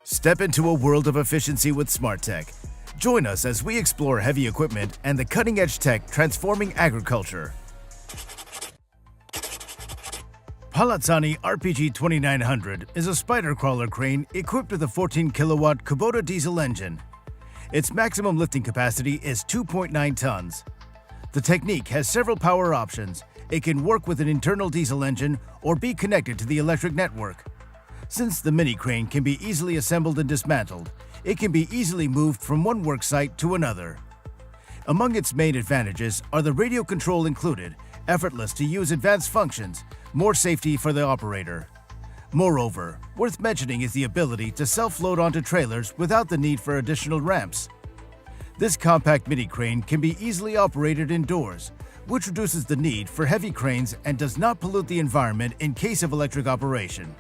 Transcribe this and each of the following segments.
Step into a world of efficiency with smart tech. Join us as we explore heavy equipment and the cutting-edge tech transforming agriculture. Palazzani RPG 2900 is a spider crawler crane equipped with a 14-kilowatt Kubota diesel engine. Its maximum lifting capacity is 2.9 tons. The technique has several power options. It can work with an internal diesel engine or be connected to the electric network. Since the mini crane can be easily assembled and dismantled, it can be easily moved from one work site to another. Among its main advantages are the radio control included, effortless to use advanced functions, more safety for the operator. Moreover, worth mentioning is the ability to self-load onto trailers without the need for additional ramps. This compact mini crane can be easily operated indoors, which reduces the need for heavy cranes and does not pollute the environment in case of electric operation.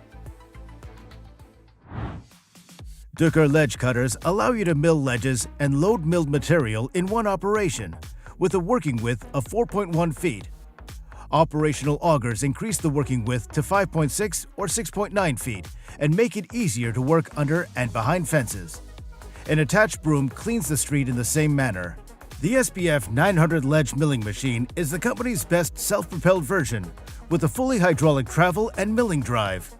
Ukr ledge cutters allow you to mill ledges and load milled material in one operation, with a working width of 4.1 feet. Operational augers increase the working width to 5.6 or 6.9 feet and make it easier to work under and behind fences. An attached broom cleans the street in the same manner. The SBF 900 ledge milling machine is the company's best self-propelled version, with a fully hydraulic travel and milling drive.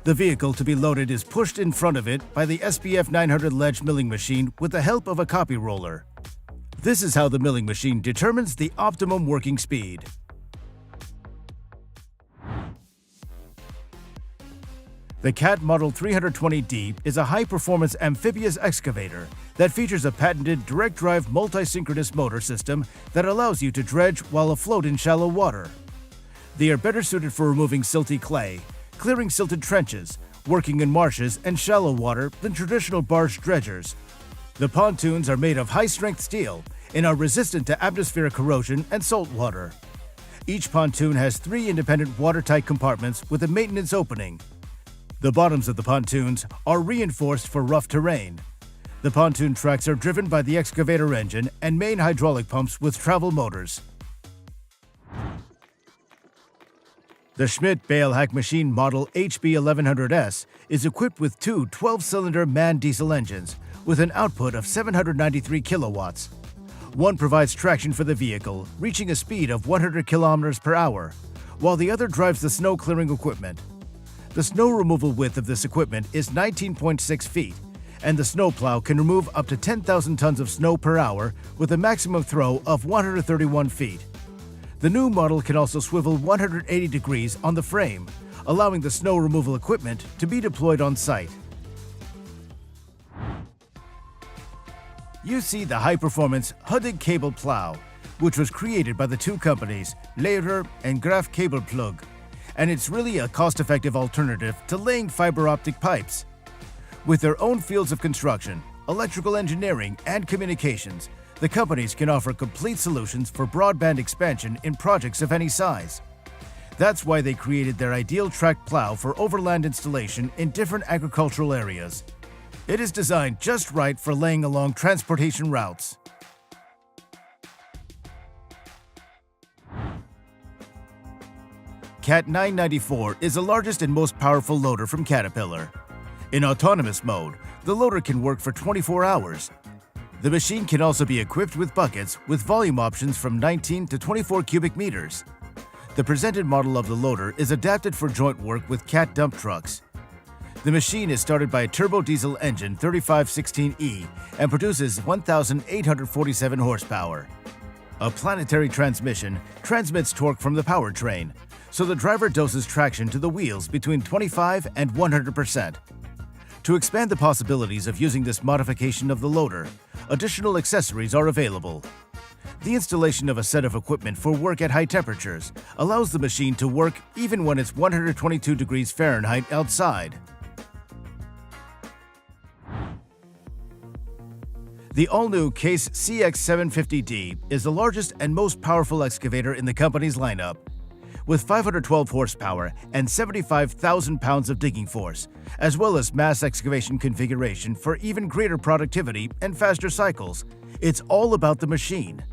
The vehicle to be loaded is pushed in front of it by the SBF 900 ledge milling machine with the help of a copy roller. This is how the milling machine determines the optimum working speed. The CAT Model 320D is a high-performance amphibious excavator that features a patented direct-drive multi-synchronous motor system that allows you to dredge while afloat in shallow water. They are better suited for removing silty clay, clearing silted trenches, working in marshes and shallow water than traditional barge dredgers. The pontoons are made of high-strength steel and are resistant to atmospheric corrosion and salt water. Each pontoon has 3 independent watertight compartments with a maintenance opening. The bottoms of the pontoons are reinforced for rough terrain. The pontoon tracks are driven by the excavator engine and main hydraulic pumps with travel motors. The Schmidt bale hack machine model HB1100S is equipped with 2 12-cylinder MAN diesel engines with an output of 793 kilowatts. One provides traction for the vehicle, reaching a speed of 100 kilometers per hour, while the other drives the snow clearing equipment. The snow removal width of this equipment is 19.6 feet, and the snowplow can remove up to 10,000 tons of snow per hour with a maximum throw of 131 feet. The new model can also swivel 180 degrees on the frame, allowing the snow removal equipment to be deployed on site. You see the high-performance Huddig cable plow, which was created by the 2 companies, Lehrer and Graf Cable Plug, and it's really a cost-effective alternative to laying fiber optic pipes. With their own fields of construction, electrical engineering, and communications, the companies can offer complete solutions for broadband expansion in projects of any size. That's why they created their ideal track plow for overland installation in different agricultural areas. It is designed just right for laying along transportation routes. CAT 994 is the largest and most powerful loader from Caterpillar. In autonomous mode, the loader can work for 24 hours. The machine can also be equipped with buckets with volume options from 19 to 24 cubic meters. The presented model of the loader is adapted for joint work with CAT dump trucks. The machine is started by a turbo diesel engine 3516E and produces 1,847 horsepower. A planetary transmission transmits torque from the powertrain, so the driver doses traction to the wheels between 25 and 100%. To expand the possibilities of using this modification of the loader, additional accessories are available. The installation of a set of equipment for work at high temperatures allows the machine to work even when it's 122 degrees Fahrenheit outside. The all-new Case CX750D is the largest and most powerful excavator in the company's lineup. With 512 horsepower and 75,000 pounds of digging force, as well as mass excavation configuration for even greater productivity and faster cycles, it's all about the machine.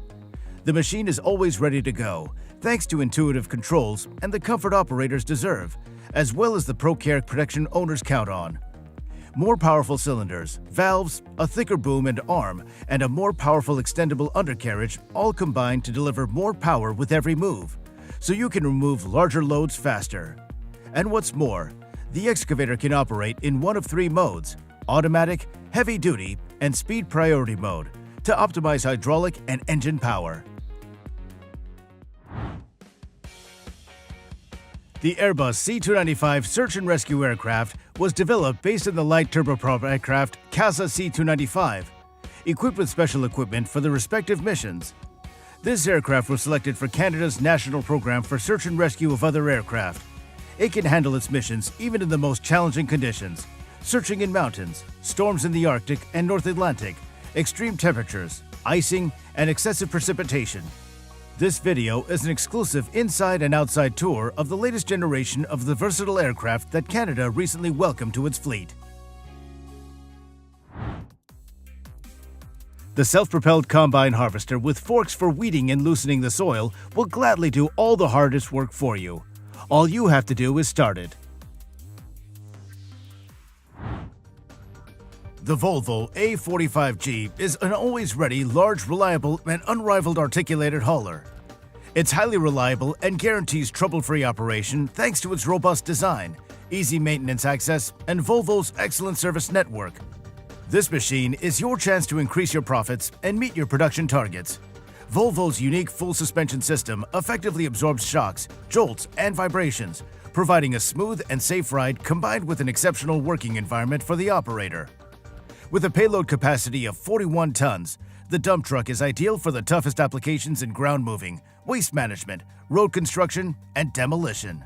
The machine is always ready to go, thanks to intuitive controls and the comfort operators deserve, as well as the ProCare protection owners count on. More powerful cylinders, valves, a thicker boom and arm, and a more powerful extendable undercarriage all combine to deliver more power with every move, so you can remove larger loads faster. And what's more, the excavator can operate in one of 3 modes: automatic, heavy duty, and speed priority mode, to optimize hydraulic and engine power. The Airbus C-295 search and rescue aircraft was developed based on the light turboprop aircraft CASA C-295, equipped with special equipment for the respective missions. This aircraft was selected for Canada's National Program for Search and Rescue of Other Aircraft. It can handle its missions even in the most challenging conditions: searching in mountains, storms in the Arctic and North Atlantic, extreme temperatures, icing, and excessive precipitation. This video is an exclusive inside and outside tour of the latest generation of the versatile aircraft that Canada recently welcomed to its fleet. The self-propelled combine harvester with forks for weeding and loosening the soil will gladly do all the hardest work for you. All you have to do is start it. The Volvo A45G is an always-ready, large, reliable, and unrivaled articulated hauler. It's highly reliable and guarantees trouble-free operation thanks to its robust design, easy maintenance access, and Volvo's excellent service network. This machine is your chance to increase your profits and meet your production targets. Volvo's unique full suspension system effectively absorbs shocks, jolts, and vibrations, providing a smooth and safe ride combined with an exceptional working environment for the operator. With a payload capacity of 41 tons, the dump truck is ideal for the toughest applications in ground moving, waste management, road construction, and demolition.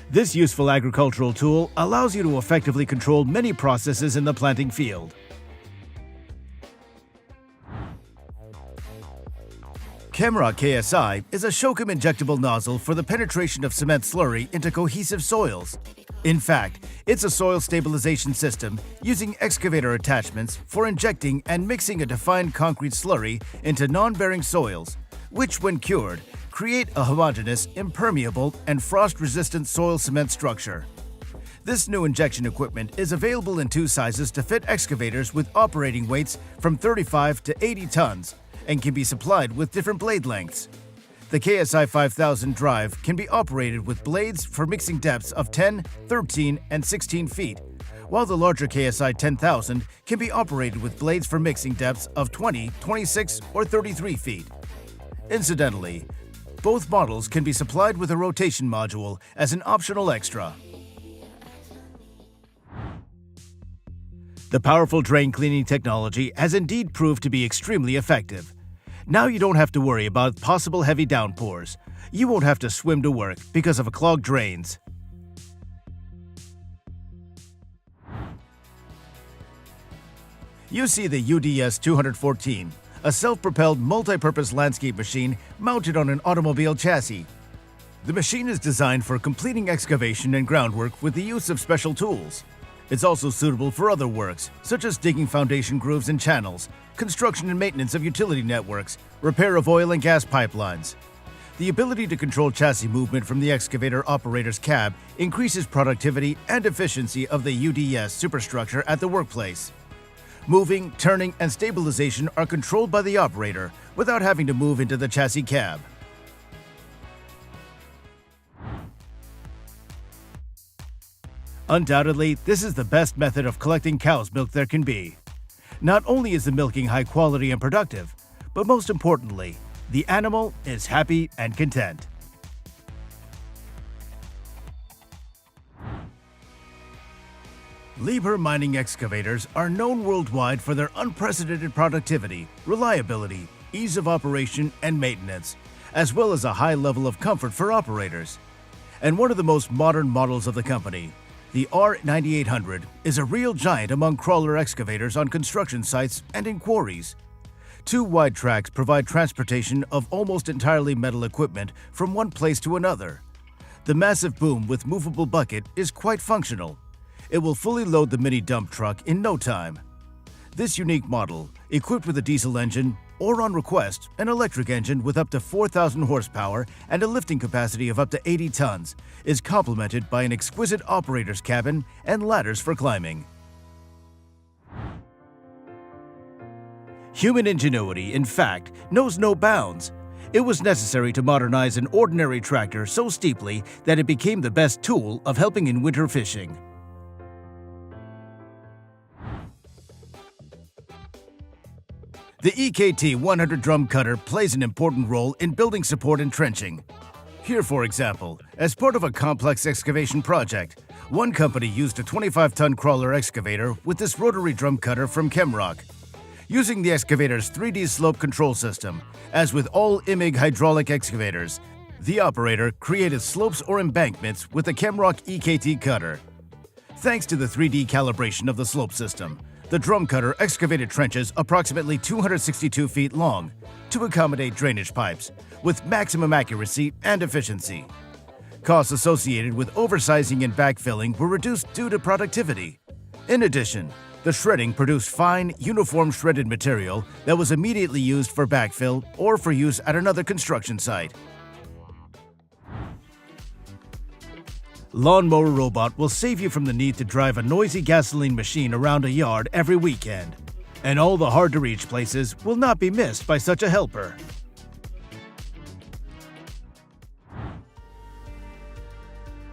This useful agricultural tool allows you to effectively control many processes in the planting field. Chemrock KSI is a Shokum injectable nozzle for the penetration of cement slurry into cohesive soils. In fact, it's a soil stabilization system using excavator attachments for injecting and mixing a defined concrete slurry into non-bearing soils, which, when cured, create a homogeneous, impermeable, and frost-resistant soil cement structure. This new injection equipment is available in 2 sizes to fit excavators with operating weights from 35 to 80 tons and can be supplied with different blade lengths. The KSI 5000 drive can be operated with blades for mixing depths of 10, 13, and 16 feet, while the larger KSI 10000 can be operated with blades for mixing depths of 20, 26, or 33 feet. Incidentally, both models can be supplied with a rotation module as an optional extra. The powerful drain cleaning technology has indeed proved to be extremely effective. Now you don't have to worry about possible heavy downpours. You won't have to swim to work because of clogged drains. You see the UDS 214, a self-propelled multi-purpose landscape machine mounted on an automobile chassis. The machine is designed for completing excavation and groundwork with the use of special tools. It's also suitable for other works, such as digging foundation grooves and channels, construction and maintenance of utility networks, repair of oil and gas pipelines. The ability to control chassis movement from the excavator operator's cab increases productivity and efficiency of the UDS superstructure at the workplace. Moving, turning, and stabilization are controlled by the operator without having to move into the chassis cab. Undoubtedly, this is the best method of collecting cow's milk there can be. Not only is the milking high quality and productive, but most importantly, the animal is happy and content. Liebherr mining excavators are known worldwide for their unprecedented productivity, reliability, ease of operation, and maintenance, as well as a high level of comfort for operators. And one of the most modern models of the company, the R9800, is a real giant among crawler excavators on construction sites and in quarries. 2 wide tracks provide transportation of almost entirely metal equipment from one place to another. The massive boom with movable bucket is quite functional. It will fully load the mini dump truck in no time. This unique model, equipped with a diesel engine, or on request, an electric engine with up to 4,000 horsepower and a lifting capacity of up to 80 tons is complemented by an exquisite operator's cabin and ladders for climbing. Human ingenuity, in fact, knows no bounds. It was necessary to modernize an ordinary tractor so steeply that it became the best tool of helping in winter fishing. The EKT 100 drum cutter plays an important role in building support and trenching. Here, for example, as part of a complex excavation project, one company used a 25-ton crawler excavator with this rotary drum cutter from Chemrock. Using the excavator's 3D slope control system, as with all IMIG hydraulic excavators, the operator created slopes or embankments with the Chemrock EKT cutter. Thanks to the 3D calibration of the slope system, the drum cutter excavated trenches approximately 262 feet long to accommodate drainage pipes, with maximum accuracy and efficiency. Costs associated with oversizing and backfilling were reduced due to productivity. In addition, the shredding produced fine, uniform shredded material that was immediately used for backfill or for use at another construction site. Lawnmower Robot will save you from the need to drive a noisy gasoline machine around a yard every weekend. And all the hard-to-reach places will not be missed by such a helper.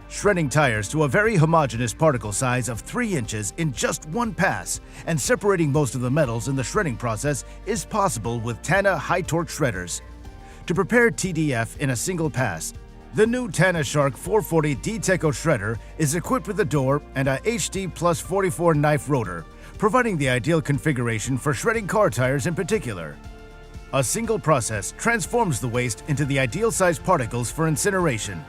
Shredding tires to a very homogeneous particle size of 3 inches in just one pass and separating most of the metals in the shredding process is possible with Tana high-torque shredders. To prepare TDF in a single pass, the new Tana Shark 440 D-Teco shredder is equipped with a door and a HD Plus 44 knife rotor, providing the ideal configuration for shredding car tires in particular. A single process transforms the waste into the ideal sized particles for incineration.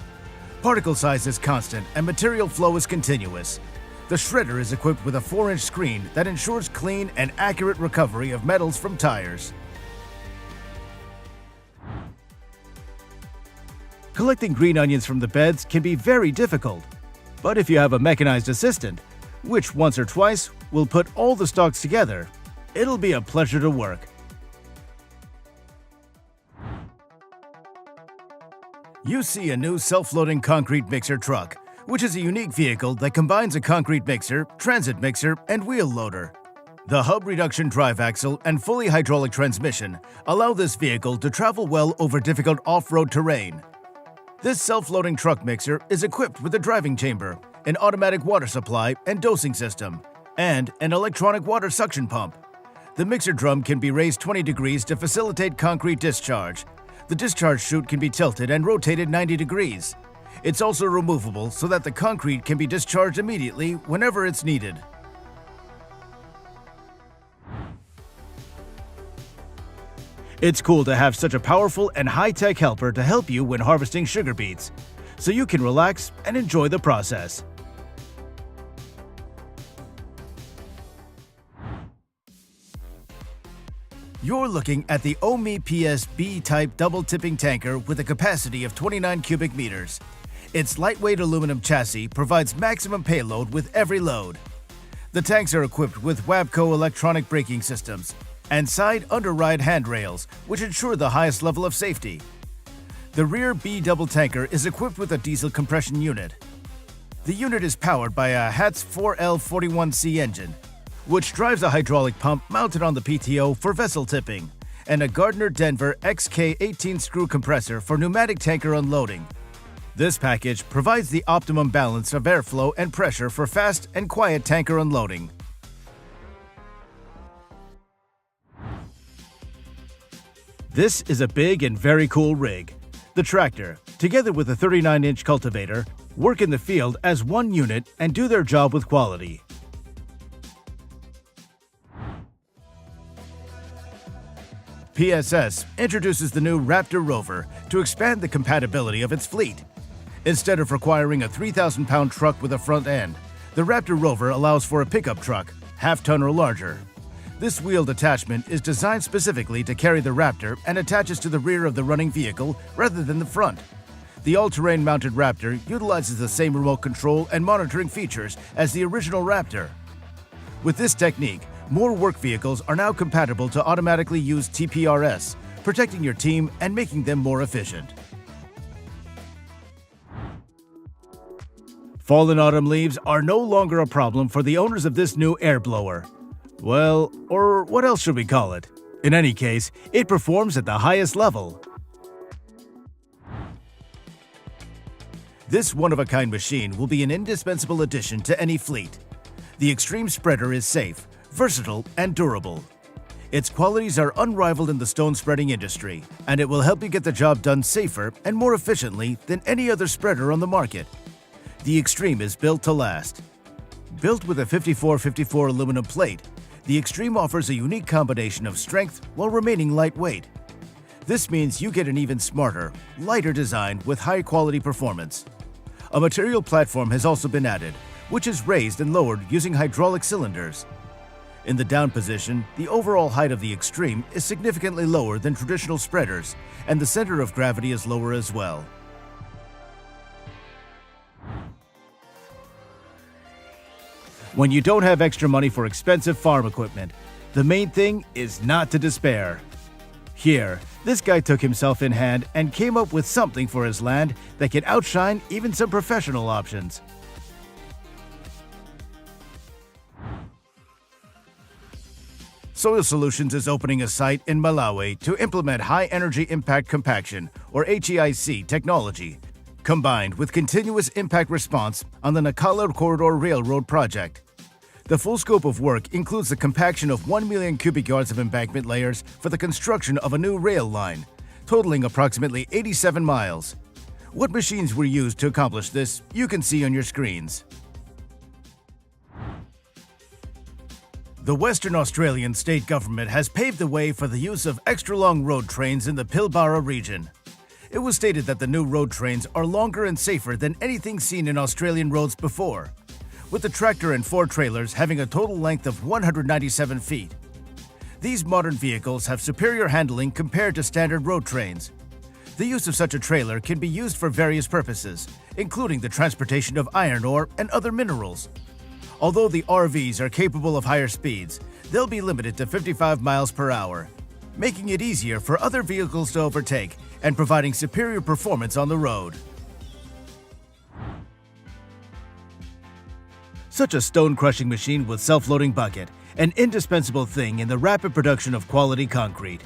Particle size is constant and material flow is continuous. The shredder is equipped with a 4-inch screen that ensures clean and accurate recovery of metals from tires. Collecting green onions from the beds can be very difficult, but if you have a mechanized assistant, which once or twice will put all the stalks together, it'll be a pleasure to work. You see a new self-loading concrete mixer truck, which is a unique vehicle that combines a concrete mixer, transit mixer, and wheel loader. The hub reduction drive axle and fully hydraulic transmission allow this vehicle to travel well over difficult off-road terrain. This self-loading truck mixer is equipped with a driving chamber, an automatic water supply and dosing system, and an electronic water suction pump. The mixer drum can be raised 20 degrees to facilitate concrete discharge. The discharge chute can be tilted and rotated 90 degrees. It's also removable so that the concrete can be discharged immediately whenever it's needed. It's cool to have such a powerful and high-tech helper to help you when harvesting sugar beets, so you can relax and enjoy the process. You're looking at the OMI PS B-type double tipping tanker with a capacity of 29 cubic meters. Its lightweight aluminum chassis provides maximum payload with every load. The tanks are equipped with WABCO electronic braking systems and side underride handrails, which ensure the highest level of safety. The rear B double tanker is equipped with a diesel compression unit. The unit is powered by a HATS 4L41C engine, which drives a hydraulic pump mounted on the PTO for vessel tipping, and a Gardner Denver XK18 screw compressor for pneumatic tanker unloading. This package provides the optimum balance of airflow and pressure for fast and quiet tanker unloading. This is a big and very cool rig. The tractor, together with a 39-inch cultivator, work in the field as one unit and do their job with quality. PSS introduces the new Raptor Rover to expand the compatibility of its fleet. Instead of requiring a 3,000-pound truck with a front end, the Raptor Rover allows for a pickup truck, half-ton or larger. This wheeled attachment is designed specifically to carry the Raptor and attaches to the rear of the running vehicle rather than the front. The all-terrain mounted Raptor utilizes the same remote control and monitoring features as the original Raptor. With this technique, More work vehicles are now compatible to automatically use TPRS, protecting your team and making them more efficient. Fallen autumn leaves are no longer a problem for the owners of this new air blower. Well, or what else should we call it? In any case, it performs at the highest level. This one-of-a-kind machine will be an indispensable addition to any fleet. The Extreme Spreader is safe, versatile, and durable. Its qualities are unrivaled in the stone spreading industry, and it will help you get the job done safer and more efficiently than any other spreader on the market. The Extreme is built to last. Built with a 54-54 aluminum plate, the Extreme offers a unique combination of strength while remaining lightweight. This means you get an even smarter, lighter design with high-quality performance. A material platform has also been added, which is raised and lowered using hydraulic cylinders. In the down position, the overall height of the Extreme is significantly lower than traditional spreaders, and the center of gravity is lower as well. When you don't have extra money for expensive farm equipment, the main thing is not to despair. Here, this guy took himself in hand and came up with something for his land that can outshine even some professional options. Soil Solutions is opening a site in Malawi to implement High Energy Impact Compaction, or HEIC, technology, combined with continuous impact response on the Nacala Corridor Railroad project. The full scope of work includes the compaction of 1 million cubic yards of embankment layers for the construction of a new rail line, totaling approximately 87 miles. What machines were used to accomplish this, you can see on your screens. The Western Australian state government has paved the way for the use of extra-long road trains in the Pilbara region. It was stated that the new road trains are longer and safer than anything seen in Australian roads before, with the tractor and 4 trailers having a total length of 197 feet. These modern vehicles have superior handling compared to standard road trains. The use of such a trailer can be used for various purposes, including the transportation of iron ore and other minerals. Although the RVs are capable of higher speeds, they'll be limited to 55 miles per hour, making it easier for other vehicles to overtake and providing superior performance on the road. Such a stone-crushing machine with self-loading bucket, an indispensable thing in the rapid production of quality concrete.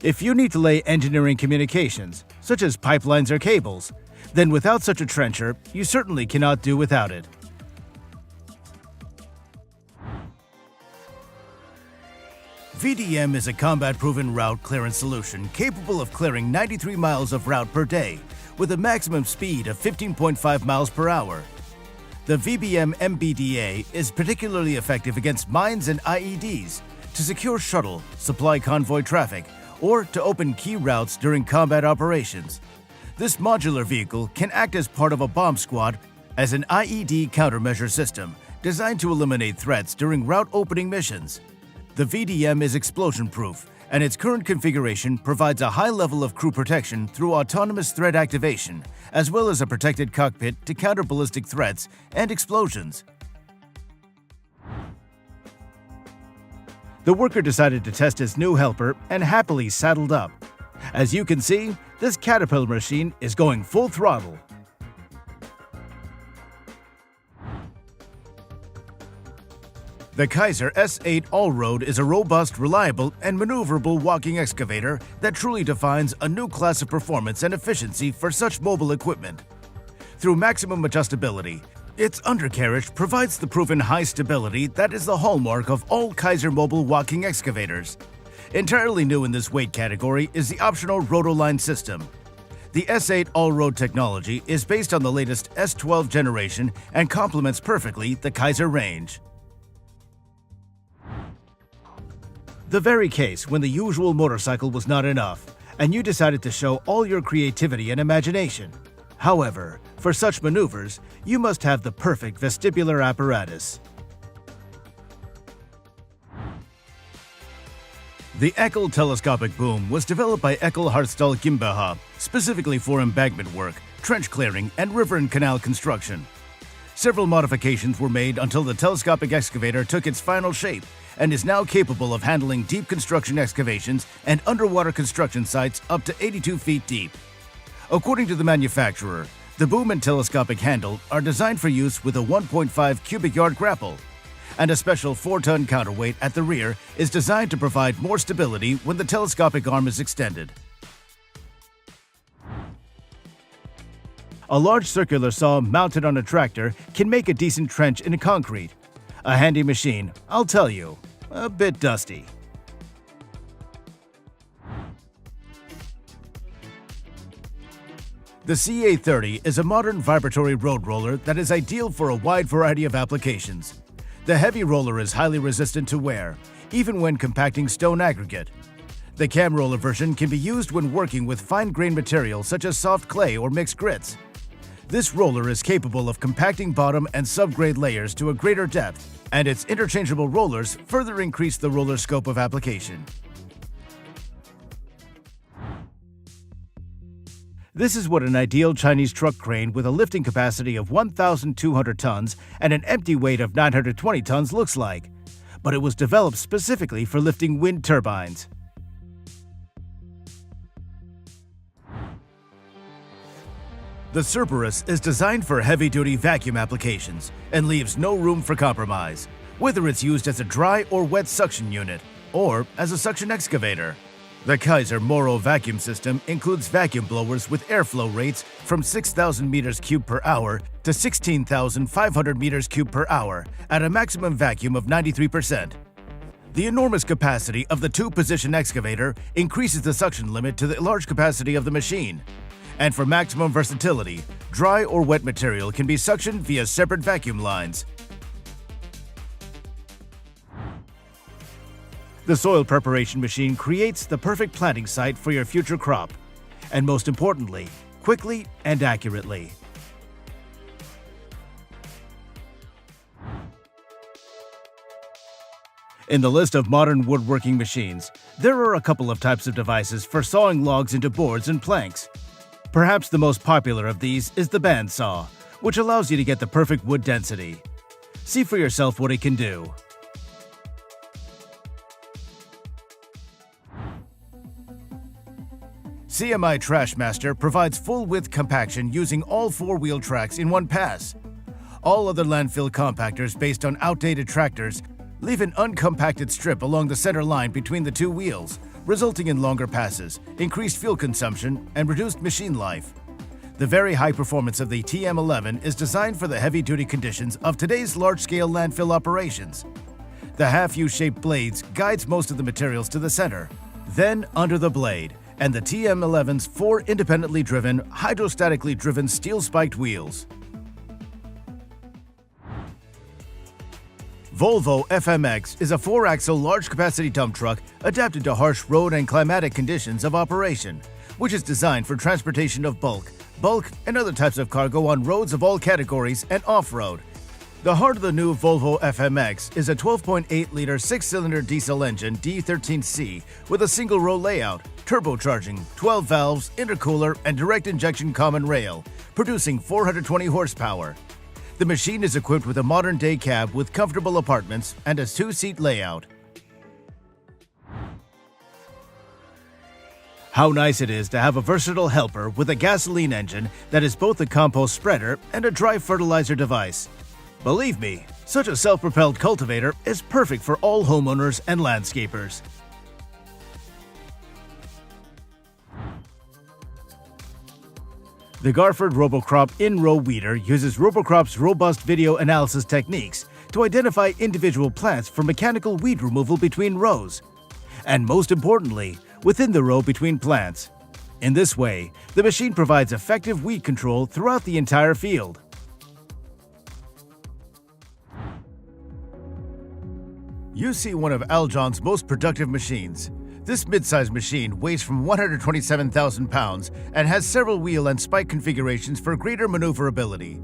If you need to lay engineering communications, such as pipelines or cables, then without such a trencher, you certainly cannot do without it. VDM is a combat-proven route clearance solution capable of clearing 93 miles of route per day, with a maximum speed of 15.5 miles per hour. The VBM MBDA is particularly effective against mines and IEDs, to secure shuttle, supply convoy traffic, or to open key routes during combat operations. This modular vehicle can act as part of a bomb squad as an IED countermeasure system designed to eliminate threats during route opening missions. The VDM is explosion-proof, and its current configuration provides a high level of crew protection through autonomous threat activation, as well as a protected cockpit to counter ballistic threats and explosions. The worker decided to test his new helper and happily saddled up. As you can see, this Caterpillar machine is going full throttle. The Kaiser S8 All-Road is a robust, reliable, and maneuverable walking excavator that truly defines a new class of performance and efficiency for such mobile equipment. Through maximum adjustability, its undercarriage provides the proven high stability that is the hallmark of all Kaiser mobile walking excavators. Entirely new in this weight category is the optional Rotoline system. The S8 All-Road technology is based on the latest S12 generation and complements perfectly the Kaiser range. The very case when the usual motorcycle was not enough, and you decided to show all your creativity and imagination. However, for such maneuvers, you must have the perfect vestibular apparatus. The Eckel telescopic boom was developed by Eckel Hartstal GmbH specifically for embankment work, trench clearing, and river and canal construction. Several modifications were made until the telescopic excavator took its final shape and is now capable of handling deep construction excavations and underwater construction sites up to 82 feet deep. According to the manufacturer, the boom and telescopic handle are designed for use with a 1.5 cubic yard grapple, and a special 4-ton counterweight at the rear is designed to provide more stability when the telescopic arm is extended. A large circular saw mounted on a tractor can make a decent trench in concrete. A handy machine, I'll tell you, a bit dusty. The CA30 is a modern vibratory road roller that is ideal for a wide variety of applications. The heavy roller is highly resistant to wear, even when compacting stone aggregate. The cam roller version can be used when working with fine-grained material such as soft clay or mixed grits. This roller is capable of compacting bottom and subgrade layers to a greater depth, and its interchangeable rollers further increase the roller scope of application. This is what an ideal Chinese truck crane with a lifting capacity of 1,200 tons and an empty weight of 920 tons looks like, but it was developed specifically for lifting wind turbines. The Cerberus is designed for heavy-duty vacuum applications and leaves no room for compromise, whether it's used as a dry or wet suction unit, or as a suction excavator. The Kaiser Moro vacuum system includes vacuum blowers with airflow rates from 6,000 meters cubed per hour to 16,500 meters cubed per hour at a maximum vacuum of 93%. The enormous capacity of the two-position excavator increases the suction limit to the large capacity of the machine. And for maximum versatility, dry or wet material can be suctioned via separate vacuum lines. The soil preparation machine creates the perfect planting site for your future crop, and most importantly, quickly and accurately. In the list of modern woodworking machines, there are a couple of types of devices for sawing logs into boards and planks. Perhaps the most popular of these is the bandsaw, which allows you to get the perfect wood density. See for yourself what it can do. CMI Trashmaster provides full-width compaction using all 4-wheel tracks in one pass. All other landfill compactors based on outdated tractors leave an uncompacted strip along the center line between the two wheels, resulting in longer passes, increased fuel consumption, and reduced machine life. The very high performance of the TM11 is designed for the heavy-duty conditions of today's large-scale landfill operations. The half U-shaped blades guides most of the materials to the center, then under the blade, and the TM11's 4 independently driven, hydrostatically driven steel-spiked wheels. Volvo FMX is a 4-axle large-capacity dump truck adapted to harsh road and climatic conditions of operation, which is designed for transportation of bulk, and other types of cargo on roads of all categories and off-road. The heart of the new Volvo FMX is a 12.8-liter 6-cylinder diesel engine D13C with a single-row layout, turbocharging, 12 valves, intercooler, and direct injection common rail, producing 420 horsepower. The machine is equipped with a modern-day cab with comfortable apartments and a 2-seat layout. How nice it is to have a versatile helper with a gasoline engine that is both a compost spreader and a dry fertilizer device. Believe me, such a self-propelled cultivator is perfect for all homeowners and landscapers. The Garford RoboCrop in-row weeder uses RoboCrop's robust video analysis techniques to identify individual plants for mechanical weed removal between rows, and most importantly, within the row between plants. In this way, the machine provides effective weed control throughout the entire field. You see one of Aljon's most productive machines. This mid-size machine weighs from 127,000 pounds and has several wheel and spike configurations for greater maneuverability.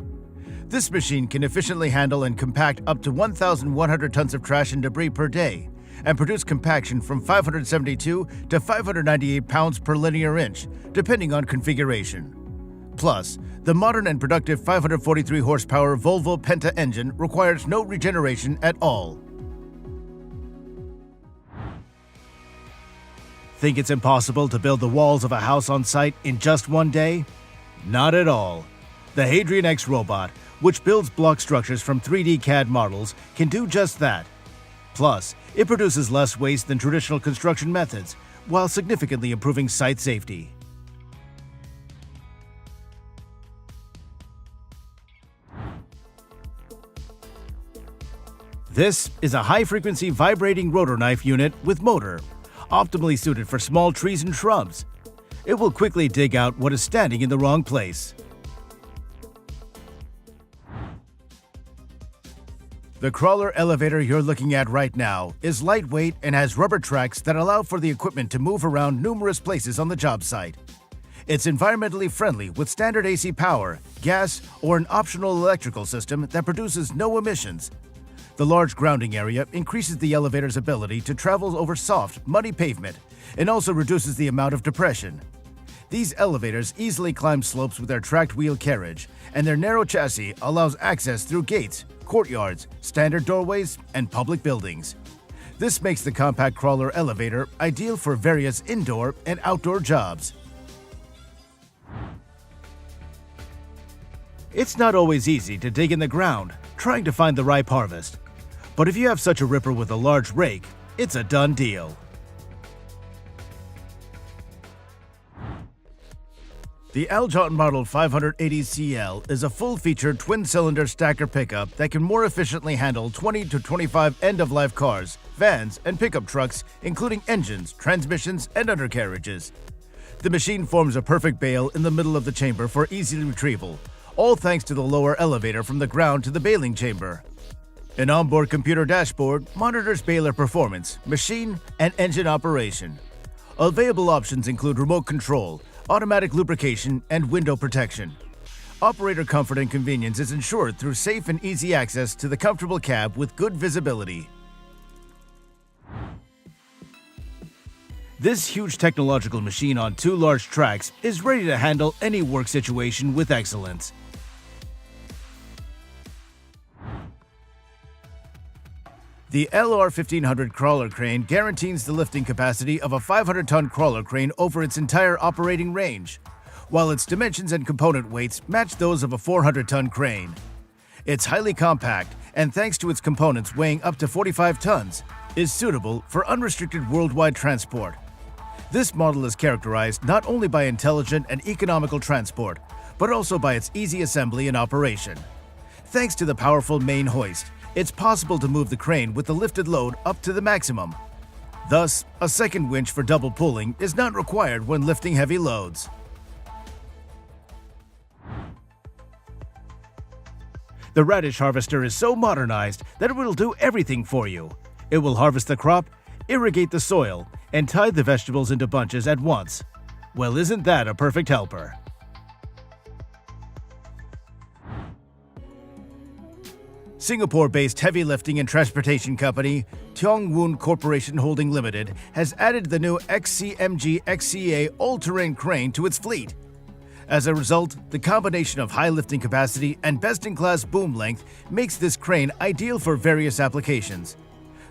This machine can efficiently handle and compact up to 1,100 tons of trash and debris per day and produce compaction from 572 to 598 pounds per linear inch, depending on configuration. Plus, the modern and productive 543 horsepower Volvo Penta engine requires no regeneration at all. Think it's impossible to build the walls of a house on site in just one day? Not at all. The Hadrian X robot, which builds block structures from 3D CAD models, can do just that. Plus, it produces less waste than traditional construction methods, while significantly improving site safety. This is a high-frequency vibrating rotor knife unit with motor, optimally suited for small trees and shrubs. It will quickly dig out what is standing in the wrong place. The crawler elevator you're looking at right now is lightweight and has rubber tracks that allow for the equipment to move around numerous places on the job site. It's environmentally friendly with standard AC power, gas, or an optional electrical system that produces no emissions. The large grounding area increases the elevator's ability to travel over soft, muddy pavement and also reduces the amount of depression. These elevators easily climb slopes with their tracked wheel carriage, and their narrow chassis allows access through gates, courtyards, standard doorways, and public buildings. This makes the compact crawler elevator ideal for various indoor and outdoor jobs. It's not always easy to dig in the ground, trying to find the ripe harvest. But if you have such a ripper with a large rake, it's a done deal. The Aljon Model 580CL is a full-featured twin-cylinder stacker pickup that can more efficiently handle 20 to 25 end-of-life cars, vans, and pickup trucks, including engines, transmissions, and undercarriages. The machine forms a perfect bale in the middle of the chamber for easy retrieval, all thanks to the lower elevator from the ground to the baling chamber. An onboard computer dashboard monitors baler performance, machine, and engine operation. Available options include remote control, automatic lubrication, and window protection. Operator comfort and convenience is ensured through safe and easy access to the comfortable cab with good visibility. This huge technological machine on 2 large tracks is ready to handle any work situation with excellence. The LR1500 crawler crane guarantees the lifting capacity of a 500-ton crawler crane over its entire operating range, while its dimensions and component weights match those of a 400-ton crane. It's highly compact, and thanks to its components weighing up to 45 tons, is suitable for unrestricted worldwide transport. This model is characterized not only by intelligent and economical transport, but also by its easy assembly and operation. Thanks to the powerful main hoist, it's possible to move the crane with the lifted load up to the maximum. Thus, a second winch for double pulling is not required when lifting heavy loads. The radish harvester is so modernized that it will do everything for you. It will harvest the crop, irrigate the soil, and tie the vegetables into bunches at once. Well, isn't that a perfect helper? Singapore-based heavy lifting and transportation company Tiong Woon Corporation Holding Limited has added the new XCMG XCA all-terrain crane to its fleet. As a result, the combination of high lifting capacity and best-in-class boom length makes this crane ideal for various applications.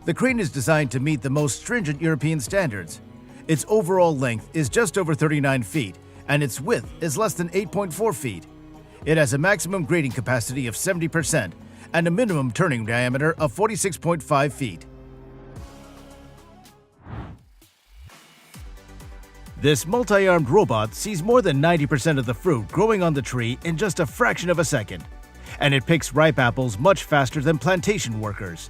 The crane is designed to meet the most stringent European standards. Its overall length is just over 39 feet, and its width is less than 8.4 feet. It has a maximum grading capacity of 70%, and a minimum turning diameter of 46.5 feet. This multi-armed robot sees more than 90% of the fruit growing on the tree in just a fraction of a second, and it picks ripe apples much faster than plantation workers.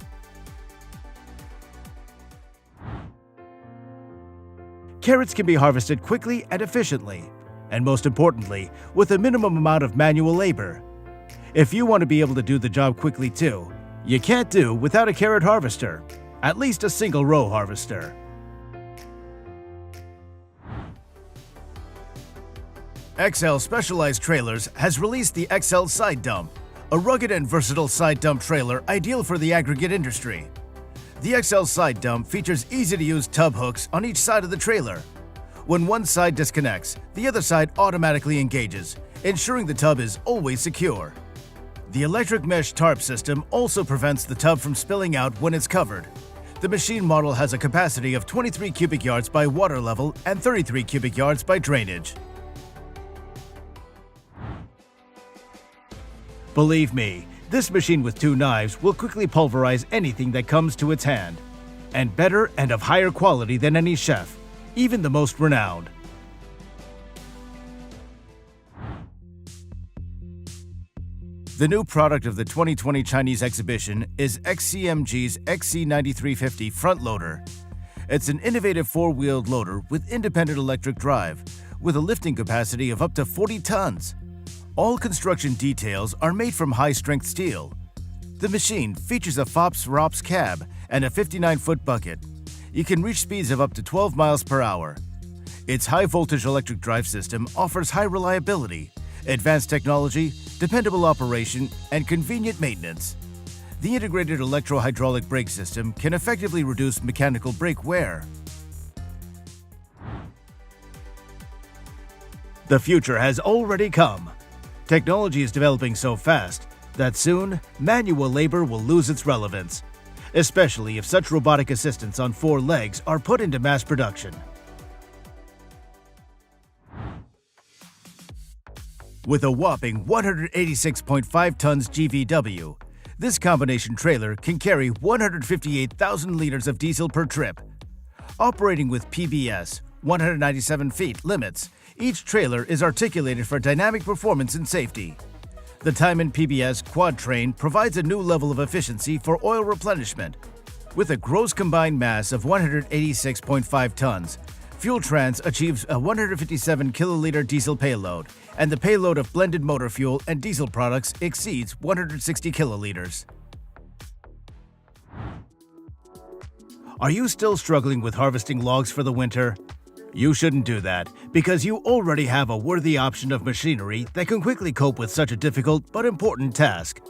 Carrots can be harvested quickly and efficiently, and most importantly, with a minimum amount of manual labor. If you want to be able to do the job quickly too, you can't do without a carrot harvester, at least a single row harvester. XL Specialized Trailers has released the XL Side Dump, a rugged and versatile side dump trailer ideal for the aggregate industry. The XL Side Dump features easy-to-use tub hooks on each side of the trailer. When one side disconnects, the other side automatically engages, ensuring the tub is always secure. The electric mesh tarp system also prevents the tub from spilling out when it's covered. The machine model has a capacity of 23 cubic yards by water level and 33 cubic yards by drainage. Believe me, this machine with 2 knives will quickly pulverize anything that comes to its hand, and better and of higher quality than any chef, even the most renowned. The new product of the 2020 Chinese exhibition is XCMG's XC9350 front loader. It's an innovative 4-wheeled loader with independent electric drive, with a lifting capacity of up to 40 tons. All construction details are made from high-strength steel. The machine features a FOPS-ROPS cab and a 59-foot bucket. You can reach speeds of up to 12 miles per hour. Its high-voltage electric drive system offers high reliability, advanced technology, dependable operation, and convenient maintenance. The integrated electro-hydraulic brake system can effectively reduce mechanical brake wear. The future has already come. Technology is developing so fast that soon manual labor will lose its relevance, especially if such robotic assistants on 4 legs are put into mass production. With a whopping 186.5 tons GVW, this combination trailer can carry 158,000 liters of diesel per trip. Operating with PBS 197 feet limits, each trailer is articulated for dynamic performance and safety. The Tyman PBS Quad Train provides a new level of efficiency for oil replenishment. With a gross combined mass of 186.5 tons, FuelTrans achieves a 157 kiloliter diesel payload, and the payload of blended motor fuel and diesel products exceeds 160 kiloliters. Are you still struggling with harvesting logs for the winter? You shouldn't do that, because you already have a worthy option of machinery that can quickly cope with such a difficult but important task.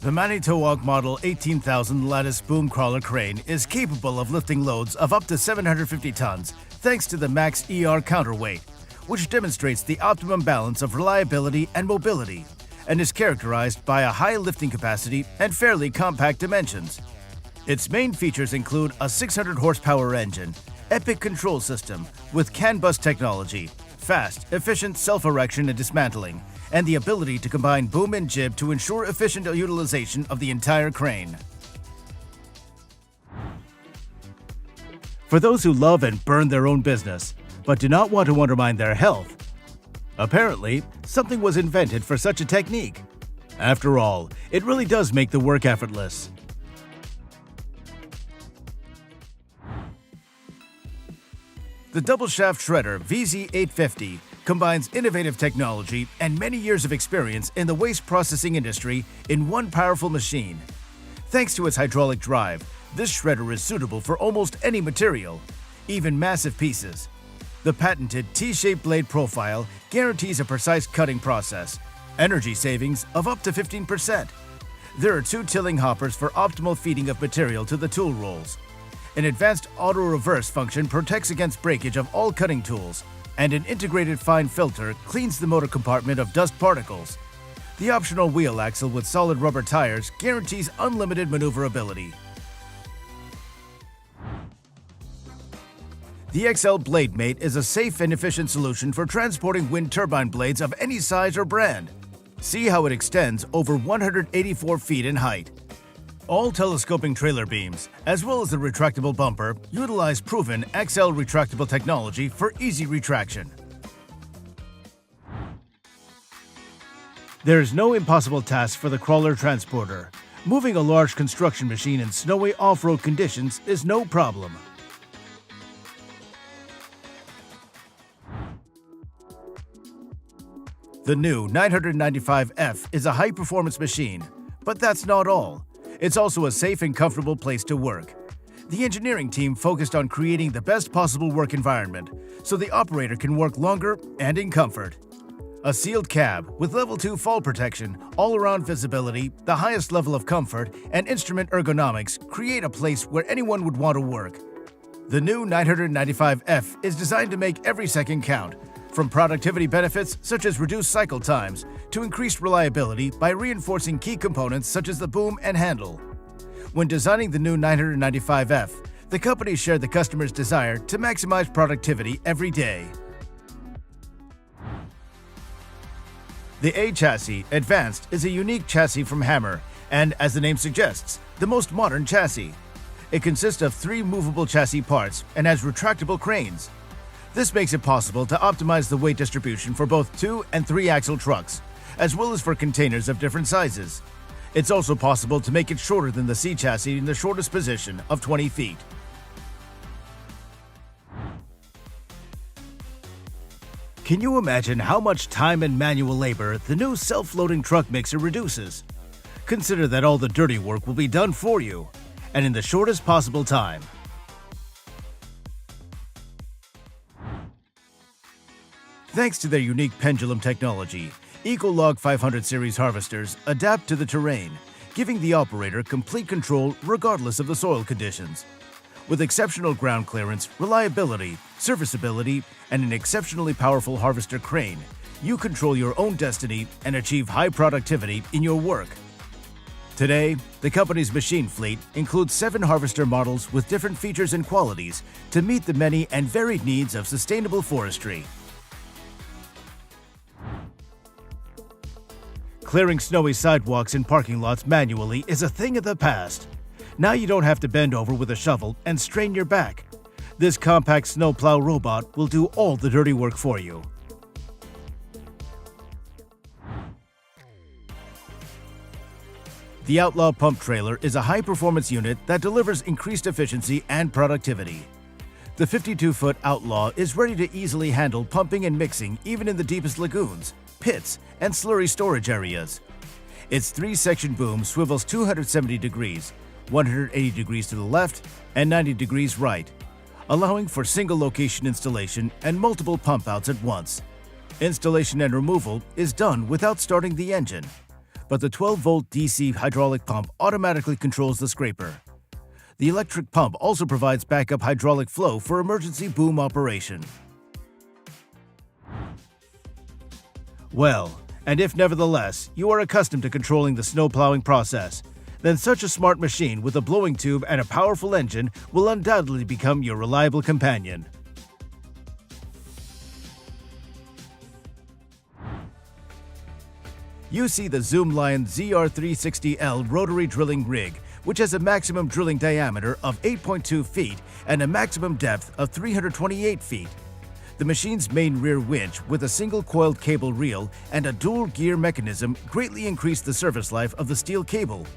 The Manitowoc Model 18,000 lattice boom crawler crane is capable of lifting loads of up to 750 tons thanks to the Max ER counterweight, which demonstrates the optimum balance of reliability and mobility, and is characterized by a high lifting capacity and fairly compact dimensions. Its main features include a 600 horsepower engine, EPIC control system with CAN bus technology, fast, efficient self-erection and dismantling, and the ability to combine boom and jib to ensure efficient utilization of the entire crane. For those who love and burn their own business, but do not want to undermine their health, apparently, something was invented for such a technique. After all, it really does make the work effortless. The double shaft shredder VZ850 combines innovative technology and many years of experience in the waste processing industry in one powerful machine. Thanks to its hydraulic drive, this shredder is suitable for almost any material, even massive pieces. The patented T-shaped blade profile guarantees a precise cutting process, energy savings of up to 15%. There are 2 tilling hoppers for optimal feeding of material to the tool rolls. An advanced auto-reverse function protects against breakage of all cutting tools, and an integrated fine filter cleans the motor compartment of dust particles. The optional wheel axle with solid rubber tires guarantees unlimited maneuverability. The XL Blade Mate is a safe and efficient solution for transporting wind turbine blades of any size or brand. See how it extends over 184 feet in height. All telescoping trailer beams, as well as the retractable bumper, utilize proven XL retractable technology for easy retraction. There is no impossible task for the crawler transporter. Moving a large construction machine in snowy off-road conditions is no problem. The new 995F is a high-performance machine, but that's not all. It's also a safe and comfortable place to work. The engineering team focused on creating the best possible work environment so the operator can work longer and in comfort. A sealed cab with level 2 fall protection, all-around visibility, the highest level of comfort, and instrument ergonomics create a place where anyone would want to work. The new 995F is designed to make every second count, from productivity benefits such as reduced cycle times to increased reliability by reinforcing key components such as the boom and handle. When designing the new 995F, the company shared the customer's desire to maximize productivity every day. The A chassis Advanced is a unique chassis from Hammer and, as the name suggests, the most modern chassis. It consists of 3 movable chassis parts and has retractable cranes. This makes it possible to optimize the weight distribution for both 2- and 3-axle trucks, as well as for containers of different sizes. It's also possible to make it shorter than the C chassis in the shortest position of 20 feet. Can you imagine how much time and manual labor the new self-loading truck mixer reduces? Consider that all the dirty work will be done for you, and in the shortest possible time. Thanks to their unique pendulum technology, Ecolog 500 series harvesters adapt to the terrain, giving the operator complete control regardless of the soil conditions. With exceptional ground clearance, reliability, serviceability, and an exceptionally powerful harvester crane, you control your own destiny and achieve high productivity in your work. Today, the company's machine fleet includes 7 harvester models with different features and qualities to meet the many and varied needs of sustainable forestry. Clearing snowy sidewalks and parking lots manually is a thing of the past. Now you don't have to bend over with a shovel and strain your back. This compact snowplow robot will do all the dirty work for you. The Outlaw Pump Trailer is a high-performance unit that delivers increased efficiency and productivity. The 52-foot Outlaw is ready to easily handle pumping and mixing even in the deepest lagoons, pits, and slurry storage areas. Its 3-section boom swivels 270 degrees, 180 degrees to the left and 90 degrees right, allowing for single-location installation and multiple pump-outs at once. Installation and removal is done without starting the engine, but the 12-volt DC hydraulic pump automatically controls the scraper. The electric pump also provides backup hydraulic flow for emergency boom operation. Well, and if nevertheless you are accustomed to controlling the snow plowing process, then such a smart machine with a blowing tube and a powerful engine will undoubtedly become your reliable companion. You see the Zoomlion ZR360L rotary drilling rig, which has a maximum drilling diameter of 8.2 feet and a maximum depth of 328 feet. The machine's main rear winch with a single coiled cable reel and a dual gear mechanism greatly increase the service life of the steel cable.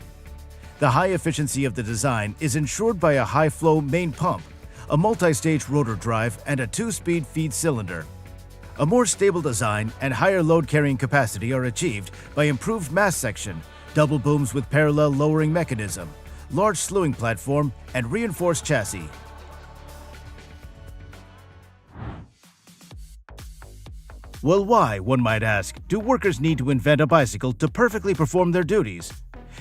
The high efficiency of the design is ensured by a high-flow main pump, a multi-stage rotor drive, and a 2-speed feed cylinder. A more stable design and higher load-carrying capacity are achieved by improved mass section, double booms with parallel lowering mechanism, large slewing platform, and reinforced chassis. Well, why, one might ask, do workers need to invent a bicycle to perfectly perform their duties,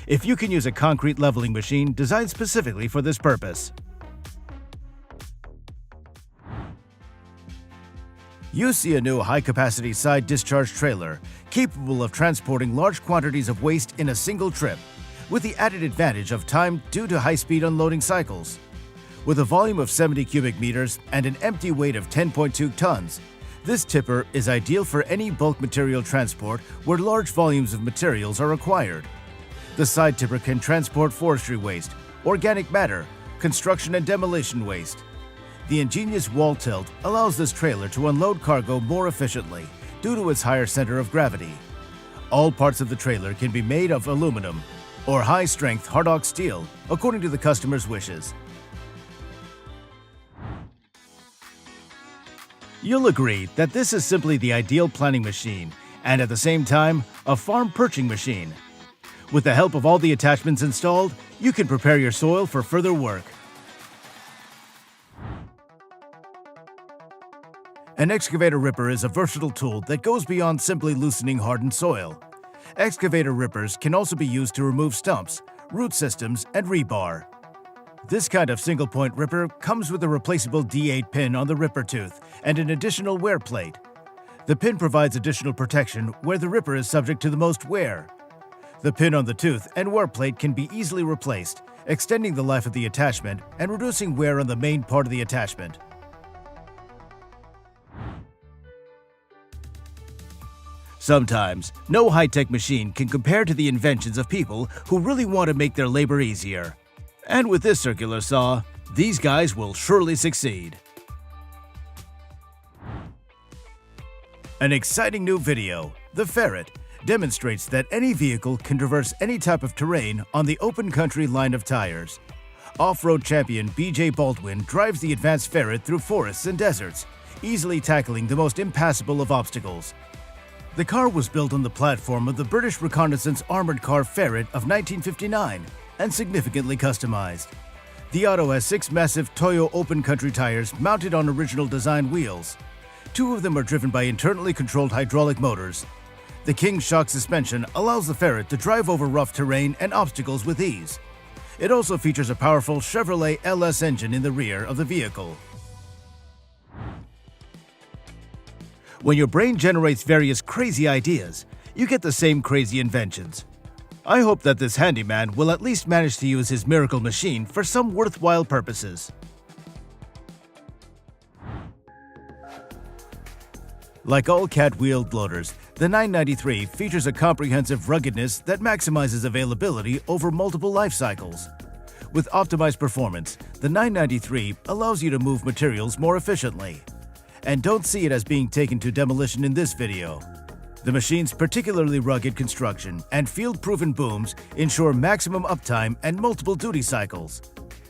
if you can use a concrete leveling machine designed specifically for this purpose? You see a new high-capacity side discharge trailer capable of transporting large quantities of waste in a single trip, with the added advantage of time due to high-speed unloading cycles. With a volume of 70 cubic meters and an empty weight of 10.2 tons, this tipper is ideal for any bulk material transport where large volumes of materials are required. The side tipper can transport forestry waste, organic matter, construction and demolition waste. The ingenious wall tilt allows this trailer to unload cargo more efficiently due to its higher center of gravity. All parts of the trailer can be made of aluminum or high-strength hard-ox steel according to the customer's wishes. You'll agree that this is simply the ideal planting machine and at the same time a farm perching machine. With the help of all the attachments installed, you can prepare your soil for further work. An excavator ripper is a versatile tool that goes beyond simply loosening hardened soil. Excavator rippers can also be used to remove stumps, root systems, and rebar. This kind of single-point ripper comes with a replaceable D8 pin on the ripper tooth and an additional wear plate. The pin provides additional protection where the ripper is subject to the most wear. The pin on the tooth and wear plate can be easily replaced, extending the life of the attachment and reducing wear on the main part of the attachment. Sometimes, no high-tech machine can compare to the inventions of people who really want to make their labor easier. And with this circular saw, these guys will surely succeed. An exciting new video, The Ferret, demonstrates that any vehicle can traverse any type of terrain on the open country line of tires. Off-road champion B.J. Baldwin drives the advanced Ferret through forests and deserts, easily tackling the most impassable of obstacles. The car was built on the platform of the British reconnaissance armored car Ferret of 1959 and significantly customized. The auto has 6 massive Toyo open country tires mounted on original design wheels. 2 of them are driven by internally controlled hydraulic motors. The King shock suspension allows the Ferret to drive over rough terrain and obstacles with ease. It also features a powerful Chevrolet LS engine in the rear of the vehicle. When your brain generates various crazy ideas, you get the same crazy inventions. I hope that this handyman will at least manage to use his miracle machine for some worthwhile purposes. Like all cat-wheeled loaders, the 993 features a comprehensive ruggedness that maximizes availability over multiple life cycles. With optimized performance, the 993 allows you to move materials more efficiently. And don't see it as being taken to demolition in this video. The machine's particularly rugged construction and field-proven booms ensure maximum uptime and multiple duty cycles.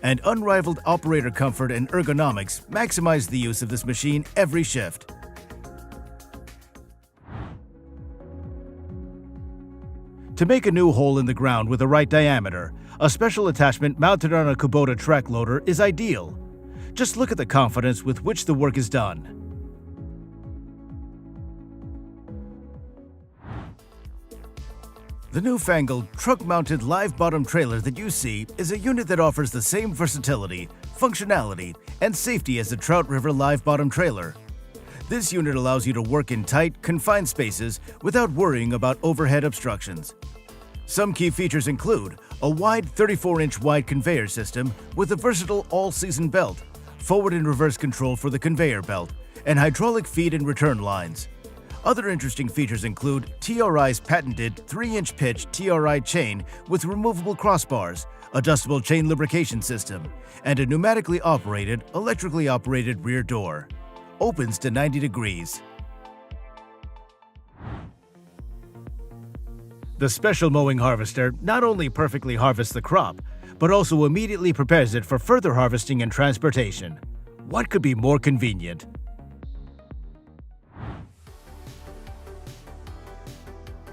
And unrivaled operator comfort and ergonomics maximize the use of this machine every shift. To make a new hole in the ground with the right diameter, a special attachment mounted on a Kubota track loader is ideal. Just look at the confidence with which the work is done. The newfangled truck-mounted live-bottom trailer that you see is a unit that offers the same versatility, functionality, and safety as the Trout River live-bottom trailer. This unit allows you to work in tight, confined spaces without worrying about overhead obstructions. Some key features include a wide 34-inch wide conveyor system with a versatile all-season belt, forward and reverse control for the conveyor belt, and hydraulic feed and return lines. Other interesting features include TRI's patented 3-inch pitch TRI chain with removable crossbars, adjustable chain lubrication system, and a pneumatically operated, electrically operated rear door. Opens to 90 degrees. The special mowing harvester not only perfectly harvests the crop, but also immediately prepares it for further harvesting and transportation. What could be more convenient?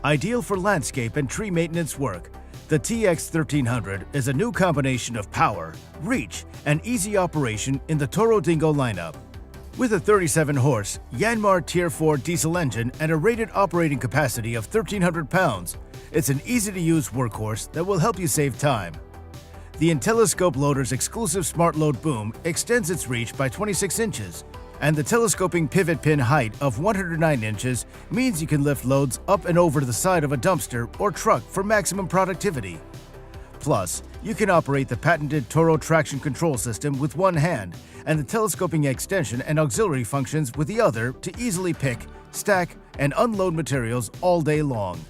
Ideal for landscape and tree maintenance work, the TX1300 is a new combination of power, reach, and easy operation in the Toro Dingo lineup. With a 37-horse Yanmar Tier 4 diesel engine and a rated operating capacity of 1,300 pounds, it's an easy-to-use workhorse that will help you save time. The IntelliScope loader's exclusive Smart Load boom extends its reach by 26 inches, and the telescoping pivot pin height of 109 inches means you can lift loads up and over the side of a dumpster or truck for maximum productivity. Plus, you can operate the patented Toro traction control system with one hand and the telescoping extension and auxiliary functions with the other to easily pick, stack, and unload materials all day long.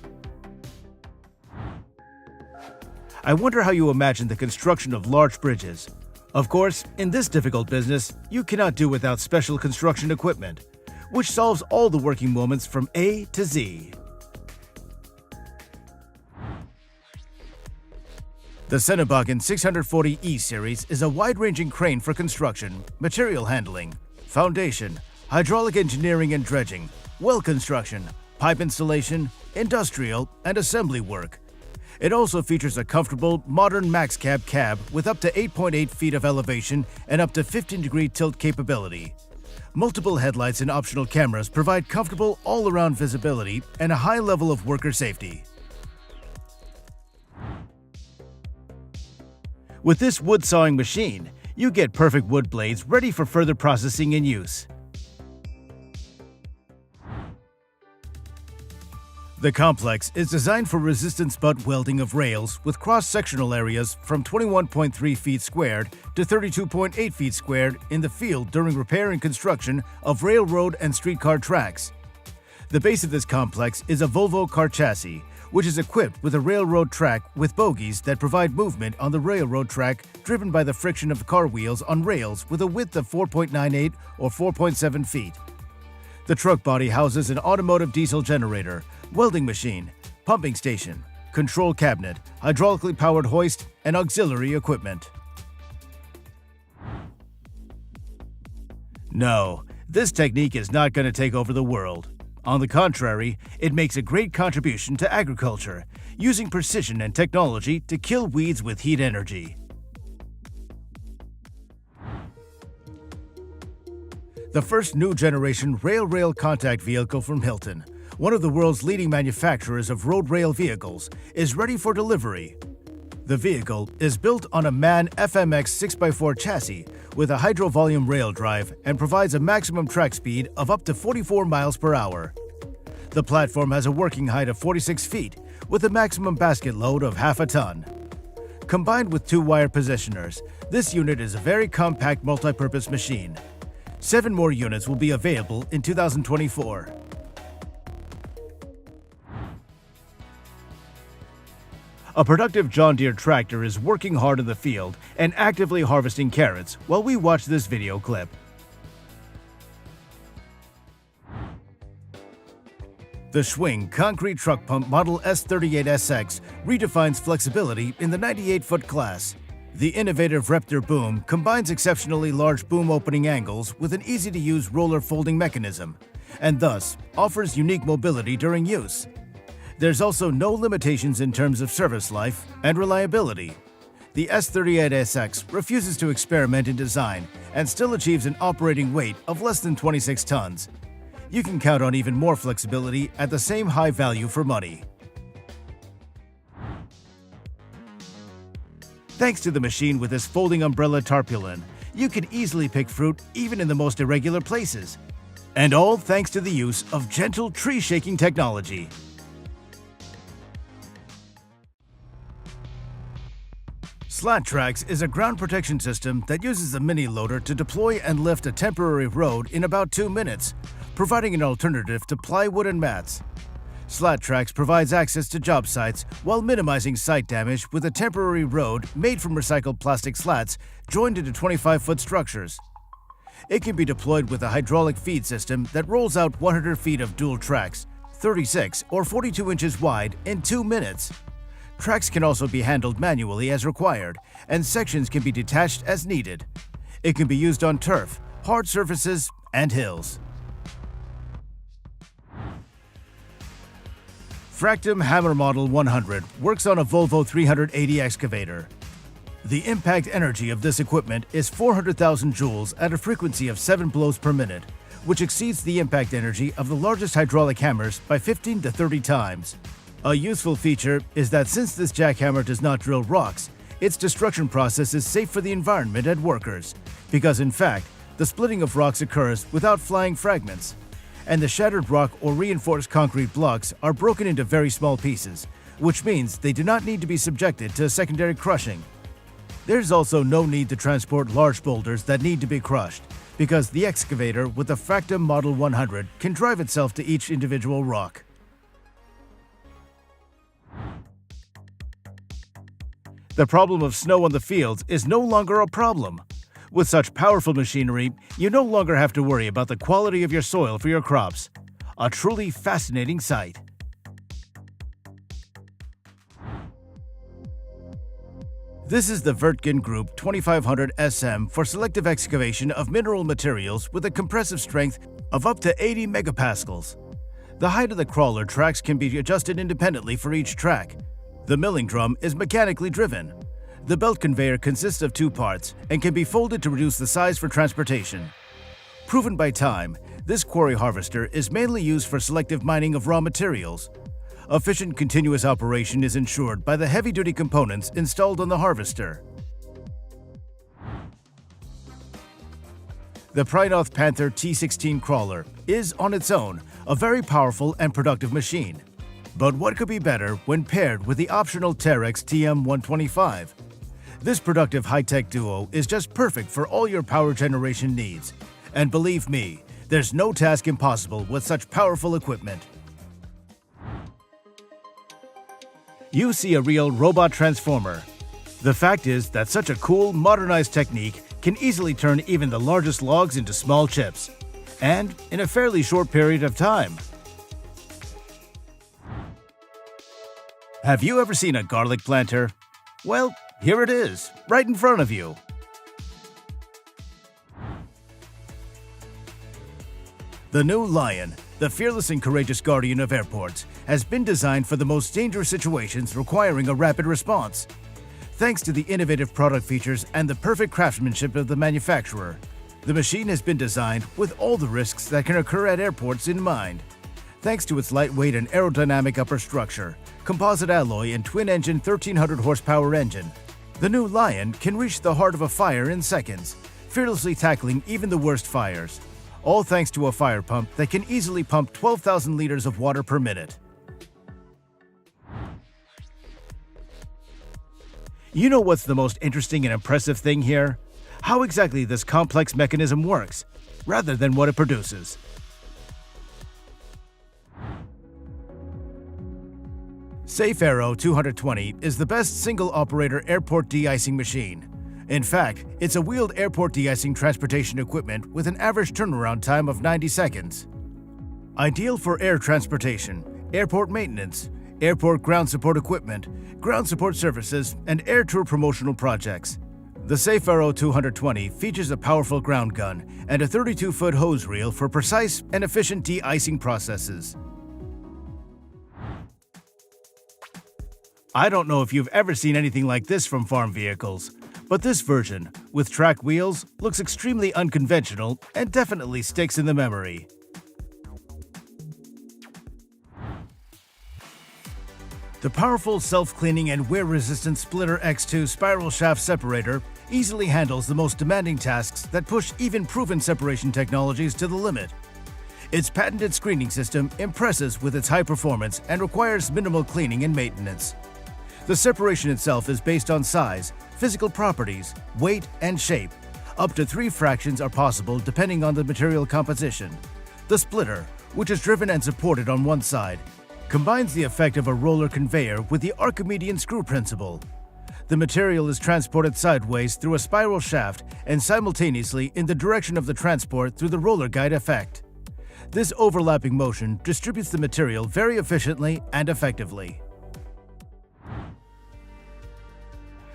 I wonder how you imagine the construction of large bridges. Of course, in this difficult business, you cannot do without special construction equipment, which solves all the working moments from A to Z. The Sennebakken 640E series is a wide-ranging crane for construction, material handling, foundation, hydraulic engineering and dredging, well construction, pipe installation, industrial, and assembly work. It also features a comfortable, modern max cab with up to 8.8 feet of elevation and up to 15-degree tilt capability. Multiple headlights and optional cameras provide comfortable all-around visibility and a high level of worker safety. With this wood sawing machine, you get perfect wood blades ready for further processing and use. The complex is designed for resistance butt welding of rails with cross-sectional areas from 21.3 feet squared to 32.8 feet squared in the field during repair and construction of railroad and streetcar tracks. The base of this complex is a Volvo car chassis, which is equipped with a railroad track with bogies that provide movement on the railroad track driven by the friction of the car wheels on rails with a width of 4.98 or 4.7 feet. The truck body houses an automotive diesel generator, welding machine, pumping station, control cabinet, hydraulically powered hoist, and auxiliary equipment. No, this technique is not going to take over the world. On the contrary, it makes a great contribution to agriculture, using precision and technology to kill weeds with heat energy. The first new generation rail-rail contact vehicle from Hilton, one of the world's leading manufacturers of road rail vehicles, is ready for delivery. The vehicle is built on a MAN FMX 6x4 chassis with a hydro-volume rail drive and provides a maximum track speed of up to 44 miles per hour. The platform has a working height of 46 feet with a maximum basket load of half a ton. Combined with 2-wire positioners, this unit is a very compact multi-purpose machine. 7 more units will be available in 2024. A productive John Deere tractor is working hard in the field and actively harvesting carrots while we watch this video clip. The Schwing concrete truck pump model S38SX redefines flexibility in the 98-foot class. The innovative Reptor boom combines exceptionally large boom opening angles with an easy-to-use roller folding mechanism, and thus offers unique mobility during use. There's also no limitations in terms of service life and reliability. The S38SX refuses to experiment in design and still achieves an operating weight of less than 26 tons. You can count on even more flexibility at the same high value for money. Thanks to the machine with this folding umbrella tarpaulin, you can easily pick fruit even in the most irregular places. And all thanks to the use of gentle tree shaking technology. Slat Tracks is a ground protection system that uses a mini loader to deploy and lift a temporary road in about 2 minutes, providing an alternative to plywood and mats. Slat Tracks provides access to job sites while minimizing site damage with a temporary road made from recycled plastic slats joined into 25-foot structures. It can be deployed with a hydraulic feed system that rolls out 100 feet of dual tracks, 36 or 42 inches wide, in 2 minutes. Tracks can also be handled manually as required, and sections can be detached as needed. It can be used on turf, hard surfaces, and hills. Fractum Hammer Model 100 works on a Volvo 380 excavator. The impact energy of this equipment is 400,000 joules at a frequency of 7 blows per minute, which exceeds the impact energy of the largest hydraulic hammers by 15 to 30 times. A useful feature is that since this jackhammer does not drill rocks, its destruction process is safe for the environment and workers, because in fact, the splitting of rocks occurs without flying fragments, and the shattered rock or reinforced concrete blocks are broken into very small pieces, which means they do not need to be subjected to secondary crushing. There's also no need to transport large boulders that need to be crushed, because the excavator with the Fractum Model 100 can drive itself to each individual rock. The problem of snow on the fields is no longer a problem. With such powerful machinery, you no longer have to worry about the quality of your soil for your crops. A truly fascinating sight. This is the Vertgen Group 2500 SM for selective excavation of mineral materials with a compressive strength of up to 80 megapascals. The height of the crawler tracks can be adjusted independently for each track. The milling drum is mechanically driven. The belt conveyor consists of 2 parts and can be folded to reduce the size for transportation. Proven by time, this quarry harvester is mainly used for selective mining of raw materials. Efficient continuous operation is ensured by the heavy-duty components installed on the harvester. The Prinoth Panther T16 crawler is, on its own, a very powerful and productive machine. But what could be better when paired with the optional Terex TM125? This productive high-tech duo is just perfect for all your power generation needs. And believe me, there's no task impossible with such powerful equipment. You see a real robot transformer. The fact is that such a cool, modernized technique can easily turn even the largest logs into small chips, and in a fairly short period of time. Have you ever seen a garlic planter? Well, here it is, right in front of you. The new Lion, the fearless and courageous guardian of airports, has been designed for the most dangerous situations requiring a rapid response. Thanks to the innovative product features and the perfect craftsmanship of the manufacturer, the machine has been designed with all the risks that can occur at airports in mind. Thanks to its lightweight and aerodynamic upper structure, composite alloy and twin-engine 1300 horsepower engine, the new Lion can reach the heart of a fire in seconds, fearlessly tackling even the worst fires. All thanks to a fire pump that can easily pump 12,000 liters of water per minute. You know what's the most interesting and impressive thing here? How exactly this complex mechanism works, rather than what it produces. Safe Aero 220 is the best single-operator airport de-icing machine. In fact, it's a wheeled airport de-icing transportation equipment with an average turnaround time of 90 seconds. Ideal for air transportation, airport maintenance, airport ground support equipment, ground support services, and air tour promotional projects. The Safe Aero 220 features a powerful ground gun and a 32-foot hose reel for precise and efficient de-icing processes. I don't know if you've ever seen anything like this from farm vehicles, but this version, with track wheels, looks extremely unconventional and definitely sticks in the memory. The powerful self-cleaning and wear-resistant Splitter X2 spiral shaft separator easily handles the most demanding tasks that push even proven separation technologies to the limit. Its patented screening system impresses with its high performance and requires minimal cleaning and maintenance. The separation itself is based on size, physical properties, weight, and shape. Up to 3 fractions are possible depending on the material composition. The splitter, which is driven and supported on one side, combines the effect of a roller conveyor with the Archimedean screw principle. The material is transported sideways through a spiral shaft and simultaneously in the direction of the transport through the roller guide effect. This overlapping motion distributes the material very efficiently and effectively.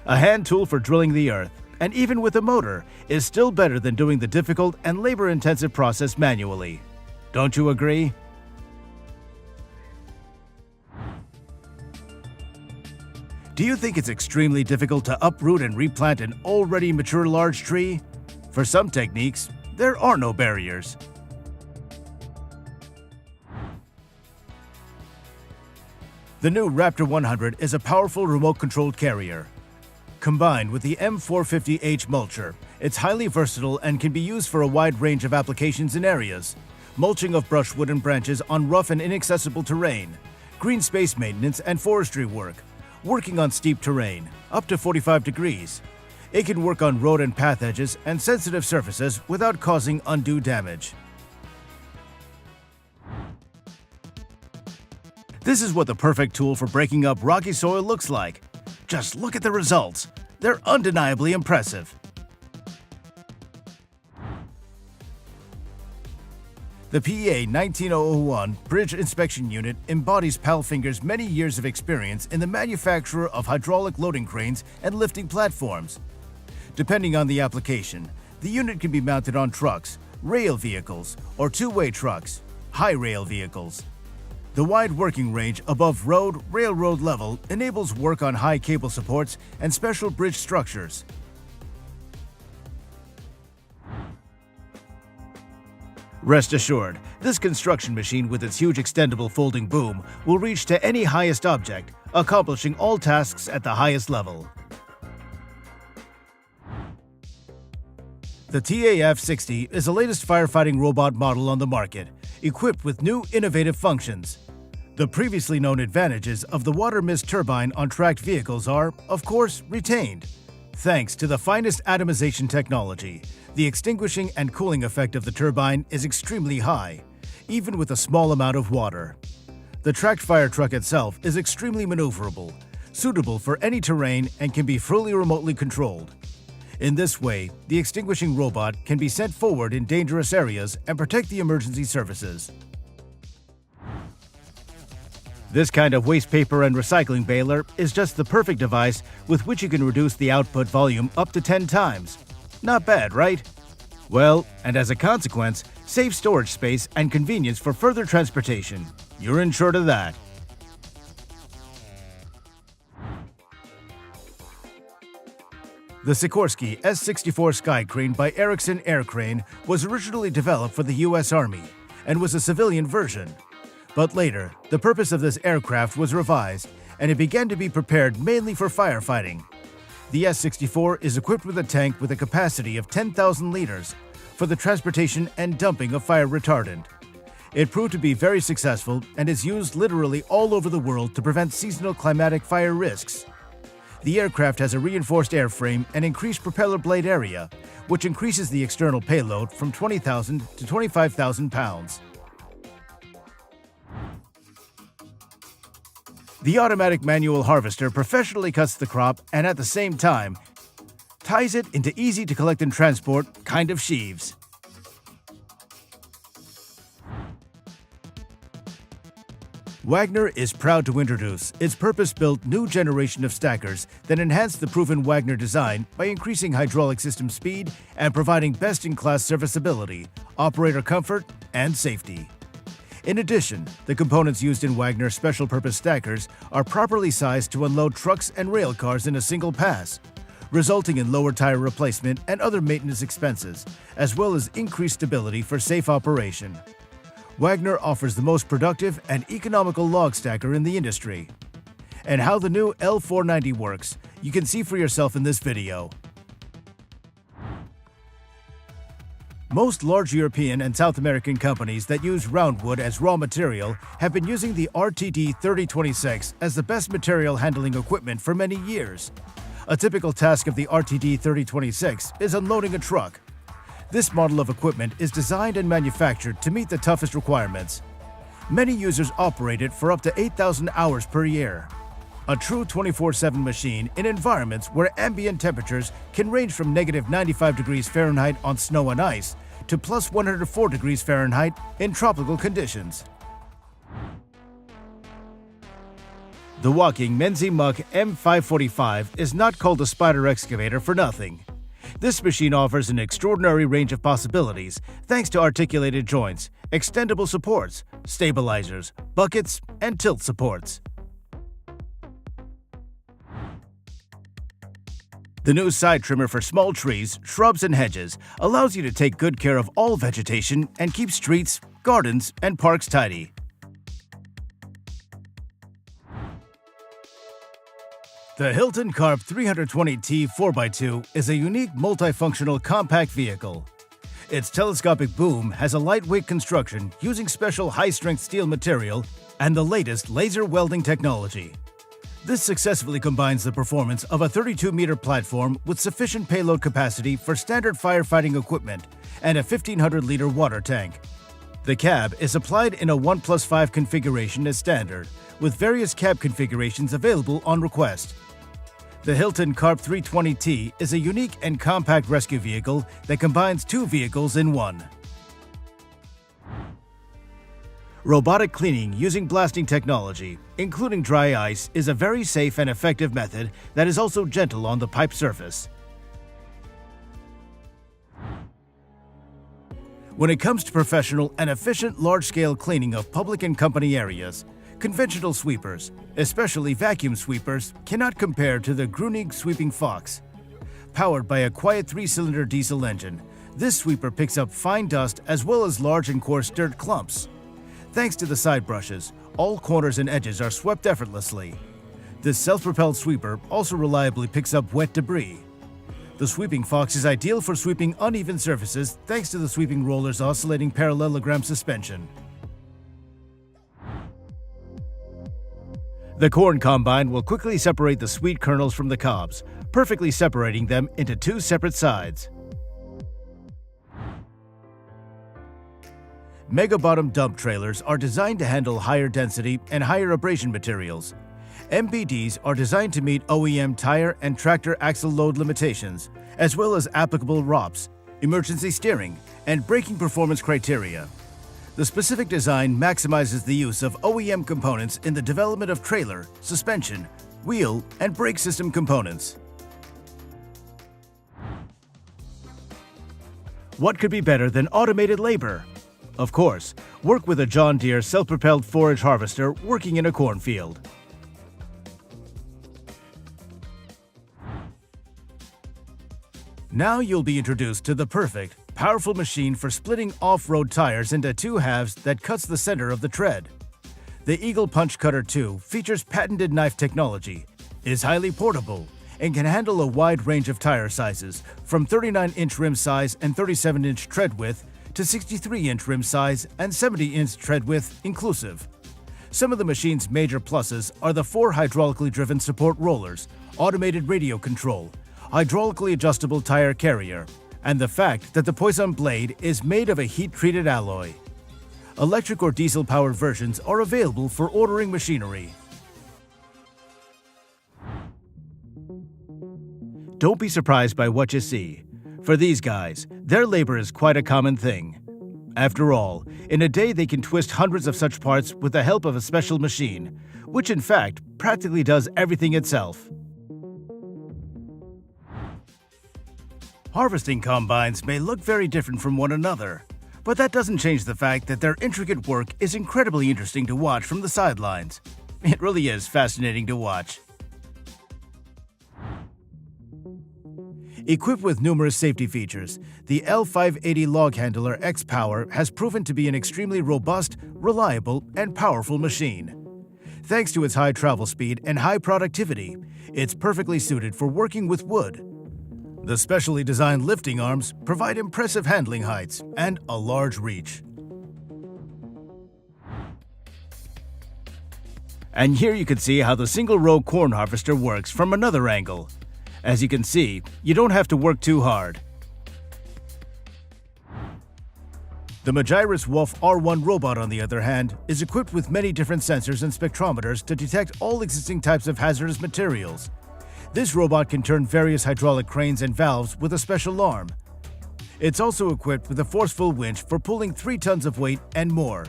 A hand tool for drilling the earth, and even with a motor, is still better than doing the difficult and labor-intensive process manually. Don't you agree? Do you think it's extremely difficult to uproot and replant an already mature large tree? For some techniques, there are no barriers. The new Raptor 100 is a powerful remote-controlled carrier. Combined with the M450H mulcher, it's highly versatile and can be used for a wide range of applications in areas: mulching of brushwood and branches on rough and inaccessible terrain, green space maintenance and forestry work, working on steep terrain, up to 45 degrees. It can work on road and path edges and sensitive surfaces without causing undue damage. This is what the perfect tool for breaking up rocky soil looks like. Just look at the results. They're undeniably impressive. The PEA 19001 Bridge Inspection Unit embodies Palfinger's many years of experience in the manufacture of hydraulic loading cranes and lifting platforms. Depending on the application, the unit can be mounted on trucks, rail vehicles, or two-way trucks, high rail vehicles. The wide working range above railroad level enables work on high cable supports and special bridge structures. Rest assured, this construction machine with its huge extendable folding boom will reach to any highest object, accomplishing all tasks at the highest level. The TAF-60 is the latest firefighting robot model on the market, equipped with new innovative functions. The previously known advantages of the water mist turbine on tracked vehicles are, of course, retained. Thanks to the finest atomization technology, the extinguishing and cooling effect of the turbine is extremely high, even with a small amount of water. The tracked fire truck itself is extremely maneuverable, suitable for any terrain, and can be fully remotely controlled. In this way, the extinguishing robot can be sent forward in dangerous areas and protect the emergency services. This kind of waste paper and recycling baler is just the perfect device with which you can reduce the output volume up to 10 times. Not bad, right? Well, and as a consequence, save storage space and convenience for further transportation. You're insured of that. The Sikorsky S-64 Sky Crane by Ericsson Air Crane was originally developed for the U.S. Army and was a civilian version. But later, the purpose of this aircraft was revised and it began to be prepared mainly for firefighting. The S-64 is equipped with a tank with a capacity of 10,000 liters for the transportation and dumping of fire retardant. It proved to be very successful and is used literally all over the world to prevent seasonal climatic fire risks. The aircraft has a reinforced airframe and increased propeller blade area, which increases the external payload from 20,000 to 25,000 pounds. The automatic manual harvester professionally cuts the crop and at the same time ties it into easy to collect and transport kind of sheaves. Wagner is proud to introduce its purpose-built new generation of stackers that enhance the proven Wagner design by increasing hydraulic system speed and providing best-in-class serviceability, operator comfort, and safety. In addition, the components used in Wagner special-purpose stackers are properly sized to unload trucks and rail cars in a single pass, resulting in lower tire replacement and other maintenance expenses, as well as increased stability for safe operation. Wagner offers the most productive and economical log stacker in the industry. And how the new L490 works, you can see for yourself in this video. Most large European and South American companies that use roundwood as raw material have been using the RTD 3026 as the best material handling equipment for many years. A typical task of the RTD 3026 is unloading a truck. This model of equipment is designed and manufactured to meet the toughest requirements. Many users operate it for up to 8,000 hours per year. A true 24/7 machine in environments where ambient temperatures can range from negative 95 degrees Fahrenheit on snow and ice to plus 104 degrees Fahrenheit in tropical conditions. The walking Menzi Muck M545 is not called a spider excavator for nothing. This machine offers an extraordinary range of possibilities thanks to articulated joints, extendable supports, stabilizers, buckets, and tilt supports. The new side trimmer for small trees, shrubs, and hedges allows you to take good care of all vegetation and keep streets, gardens, and parks tidy. The Hilton Carp 320T 4x2 is a unique multifunctional compact vehicle. Its telescopic boom has a lightweight construction using special high-strength steel material and the latest laser welding technology. This successfully combines the performance of a 32-meter platform with sufficient payload capacity for standard firefighting equipment and a 1,500-liter water tank. The cab is applied in a 1+5 configuration as standard, with various cab configurations available on request. The Hilton Carp 320T is a unique and compact rescue vehicle that combines two vehicles in one. Robotic cleaning using blasting technology, including dry ice, is a very safe and effective method that is also gentle on the pipe surface. When it comes to professional and efficient large-scale cleaning of public and company areas, conventional sweepers, especially vacuum sweepers, cannot compare to the Grunig Sweeping Fox. Powered by a quiet 3-cylinder diesel engine, this sweeper picks up fine dust as well as large and coarse dirt clumps. Thanks to the side brushes, all corners and edges are swept effortlessly. This self-propelled sweeper also reliably picks up wet debris. The The sweeping fox is ideal for sweeping uneven surfaces thanks to the sweeping roller's oscillating parallelogram suspension. The corn combine will quickly separate the sweet kernels from the cobs, perfectly separating them into two separate sides. Mega-bottom dump trailers are designed to handle higher density and higher abrasion materials. MBDs are designed to meet OEM tire and tractor axle load limitations, as well as applicable ROPS, emergency steering, and braking performance criteria. The specific design maximizes the use of OEM components in the development of trailer, suspension, wheel, and brake system components. What could be better than automated labor? Of course, work with a John Deere self-propelled forage harvester working in a cornfield. Now you'll be introduced to the perfect, powerful machine for splitting off-road tires into two halves that cuts the center of the tread. The Eagle Punch Cutter 2 features patented knife technology, is highly portable, and can handle a wide range of tire sizes, from 39-inch rim size and 37-inch tread width to 63-inch rim size and 70-inch tread width inclusive. Some of the machine's major pluses are the 4 hydraulically driven support rollers, automated radio control, hydraulically adjustable tire carrier, and the fact that the Poison blade is made of a heat-treated alloy. Electric or diesel-powered versions are available for ordering machinery. Don't be surprised by what you see. For these guys, their labor is quite a common thing. After all, in a day they can twist hundreds of such parts with the help of a special machine, which in fact practically does everything itself. Harvesting combines may look very different from one another, but that doesn't change the fact that their intricate work is incredibly interesting to watch from the sidelines. It really is fascinating to watch. Equipped with numerous safety features, the L580 Log Handler X-Power has proven to be an extremely robust, reliable, and powerful machine. Thanks to its high travel speed and high productivity, it's perfectly suited for working with wood. The specially designed lifting arms provide impressive handling heights and a large reach. And here you can see how the single-row corn harvester works from another angle. As you can see, you don't have to work too hard. The Magirus Wolf R1 robot, on the other hand, is equipped with many different sensors and spectrometers to detect all existing types of hazardous materials. This robot can turn various hydraulic cranes and valves with a special arm. It's also equipped with a forceful winch for pulling 3 tons of weight and more.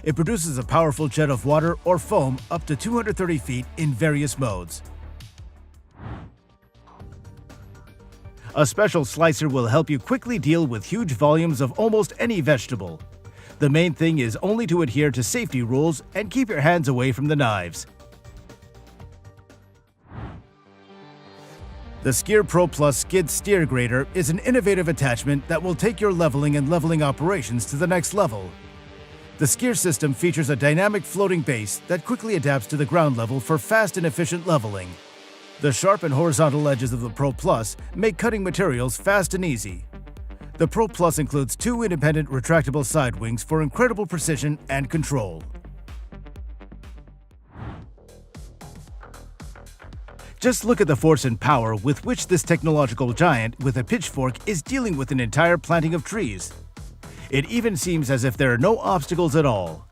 It produces a powerful jet of water or foam up to 230 feet in various modes. A special slicer will help you quickly deal with huge volumes of almost any vegetable. The main thing is only to adhere to safety rules and keep your hands away from the knives. The Skier Pro Plus Skid Steer Grader is an innovative attachment that will take your leveling and leveling operations to the next level. The Skier system features a dynamic floating base that quickly adapts to the ground level for fast and efficient leveling. The sharp and horizontal edges of the Pro Plus make cutting materials fast and easy. The Pro Plus includes 2 independent retractable side wings for incredible precision and control. Just look at the force and power with which this technological giant with a pitchfork is dealing with an entire planting of trees. It even seems as if there are no obstacles at all.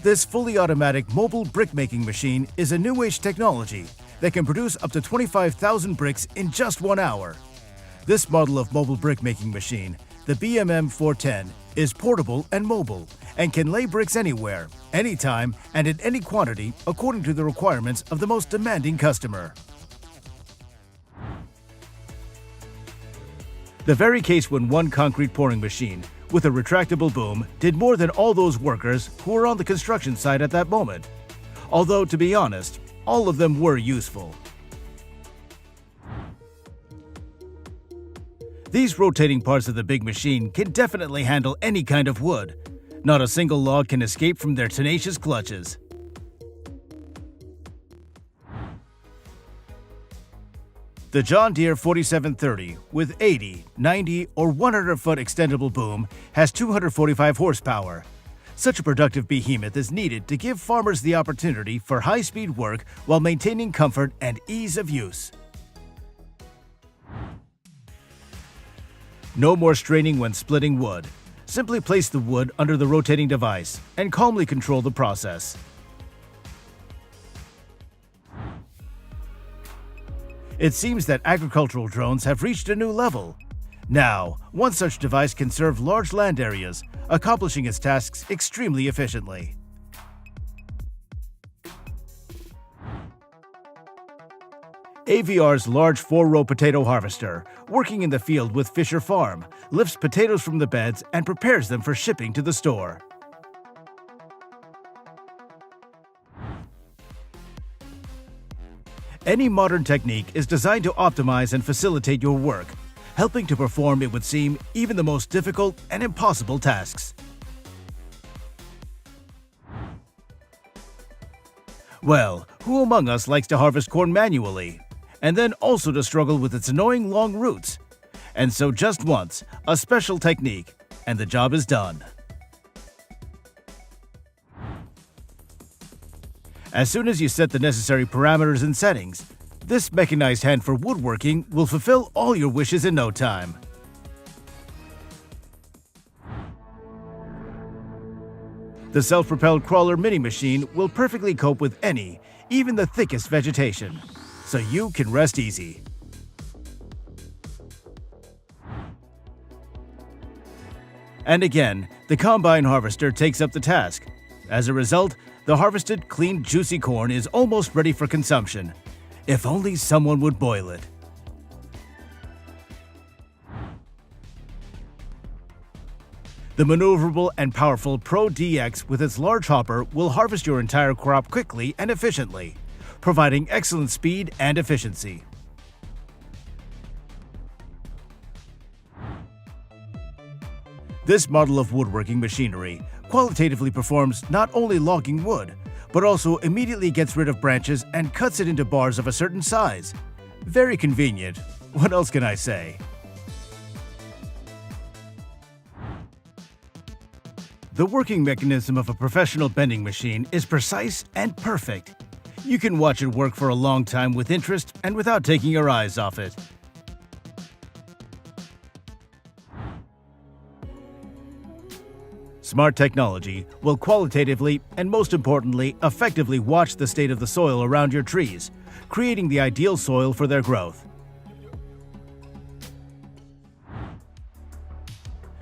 This fully automatic mobile brick-making machine is a new-age technology that can produce up to 25,000 bricks in just 1 hour. This model of mobile brick-making machine, the BMM 410, is portable and mobile and can lay bricks anywhere, anytime, and in any quantity according to the requirements of the most demanding customer. The very case when one concrete pouring machine with a retractable boom did more than all those workers who were on the construction site at that moment. Although, to be honest, all of them were useful. These rotating parts of the big machine can definitely handle any kind of wood. Not a single log can escape from their tenacious clutches. The John Deere 4730 with 80, 90, or 100-foot extendable boom has 245 horsepower. Such a productive behemoth is needed to give farmers the opportunity for high-speed work while maintaining comfort and ease of use. No more straining when splitting wood. Simply place the wood under the rotating device and calmly control the process. It seems that agricultural drones have reached a new level. Now, one such device can serve large land areas, accomplishing its tasks extremely efficiently. AVR's large 4-row potato harvester, working in the field with Fisher Farm, lifts potatoes from the beds and prepares them for shipping to the store. Any modern technique is designed to optimize and facilitate your work, helping to perform, it would seem, even the most difficult and impossible tasks. Well, who among us likes to harvest corn manually, and then also to struggle with its annoying long roots? And so just once, a special technique, and the job is done. As soon as you set the necessary parameters and settings, this mechanized hand for woodworking will fulfill all your wishes in no time. The self-propelled crawler mini machine will perfectly cope with any, even the thickest vegetation, so you can rest easy. And again, the combine harvester takes up the task. As a result, the harvested, clean, juicy corn is almost ready for consumption. If only someone would boil it. The maneuverable and powerful Pro DX with its large hopper will harvest your entire crop quickly and efficiently, providing excellent speed and efficiency. This model of woodworking machinery qualitatively performs not only logging wood, but also immediately gets rid of branches and cuts it into bars of a certain size. Very convenient. What else can I say? The working mechanism of a professional bending machine is precise and perfect. You can watch it work for a long time with interest and without taking your eyes off it. Smart technology will qualitatively and, most importantly, effectively watch the state of the soil around your trees, creating the ideal soil for their growth.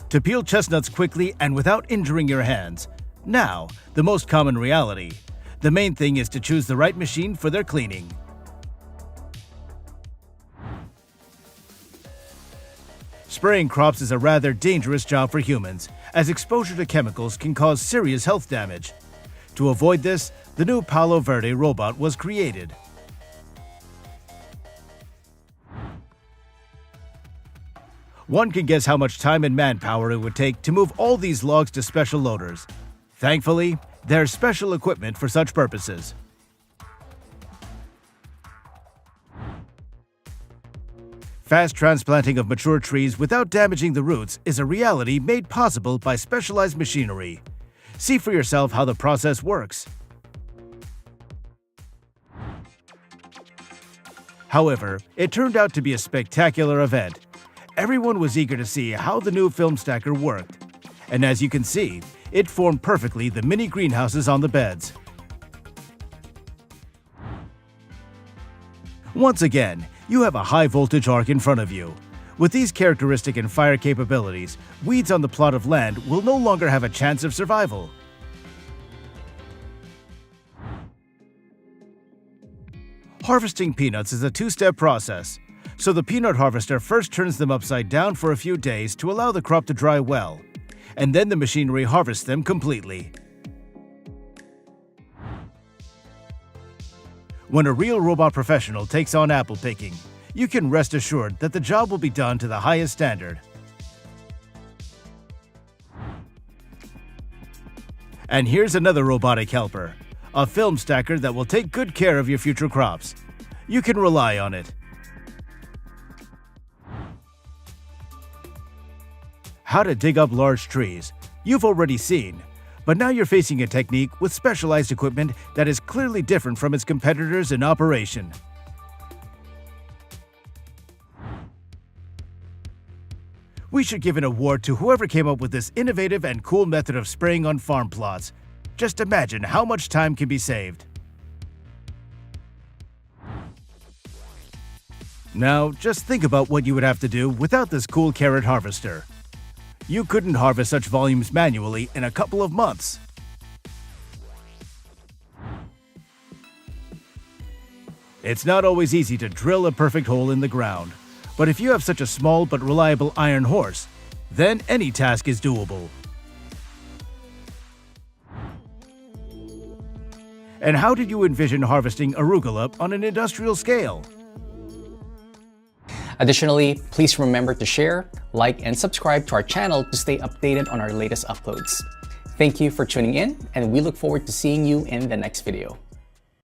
To peel chestnuts quickly and without injuring your hands. Now, the most common reality. The main thing is to choose the right machine for their cleaning. Spraying crops is a rather dangerous job for humans, as exposure to chemicals can cause serious health damage. To avoid this, the new Palo Verde robot was created. One can guess how much time and manpower it would take to move all these logs to special loaders. Thankfully, there's special equipment for such purposes. Fast transplanting of mature trees without damaging the roots is a reality made possible by specialized machinery. See for yourself how the process works. However, it turned out to be a spectacular event. Everyone was eager to see how the new film stacker worked. And as you can see, it formed perfectly the mini greenhouses on the beds. Once again, you have a high-voltage arc in front of you. With these characteristic and fire capabilities, weeds on the plot of land will no longer have a chance of survival. Harvesting peanuts is a two-step process. So the peanut harvester first turns them upside down for a few days to allow the crop to dry well, and then the machinery harvests them completely. When a real robot professional takes on apple picking, you can rest assured that the job will be done to the highest standard. And here's another robotic helper, a film stacker that will take good care of your future crops. You can rely on it. how to dig up large trees, you've already seen. But now you're facing a technique with specialized equipment that is clearly different from its competitors in operation. We should give an award to whoever came up with this innovative and cool method of spraying on farm plots. Just imagine how much time can be saved. Now, just think about what you would have to do without this cool carrot harvester. You couldn't harvest such volumes manually in a couple of months. It's not always easy to drill a perfect hole in the ground, but if you have such a small but reliable iron horse, then any task is doable. And how did you envision harvesting arugula on an industrial scale? Additionally, please remember to share, like, and subscribe to our channel to stay updated on our latest uploads. Thank you for tuning in, and we look forward to seeing you in the next video.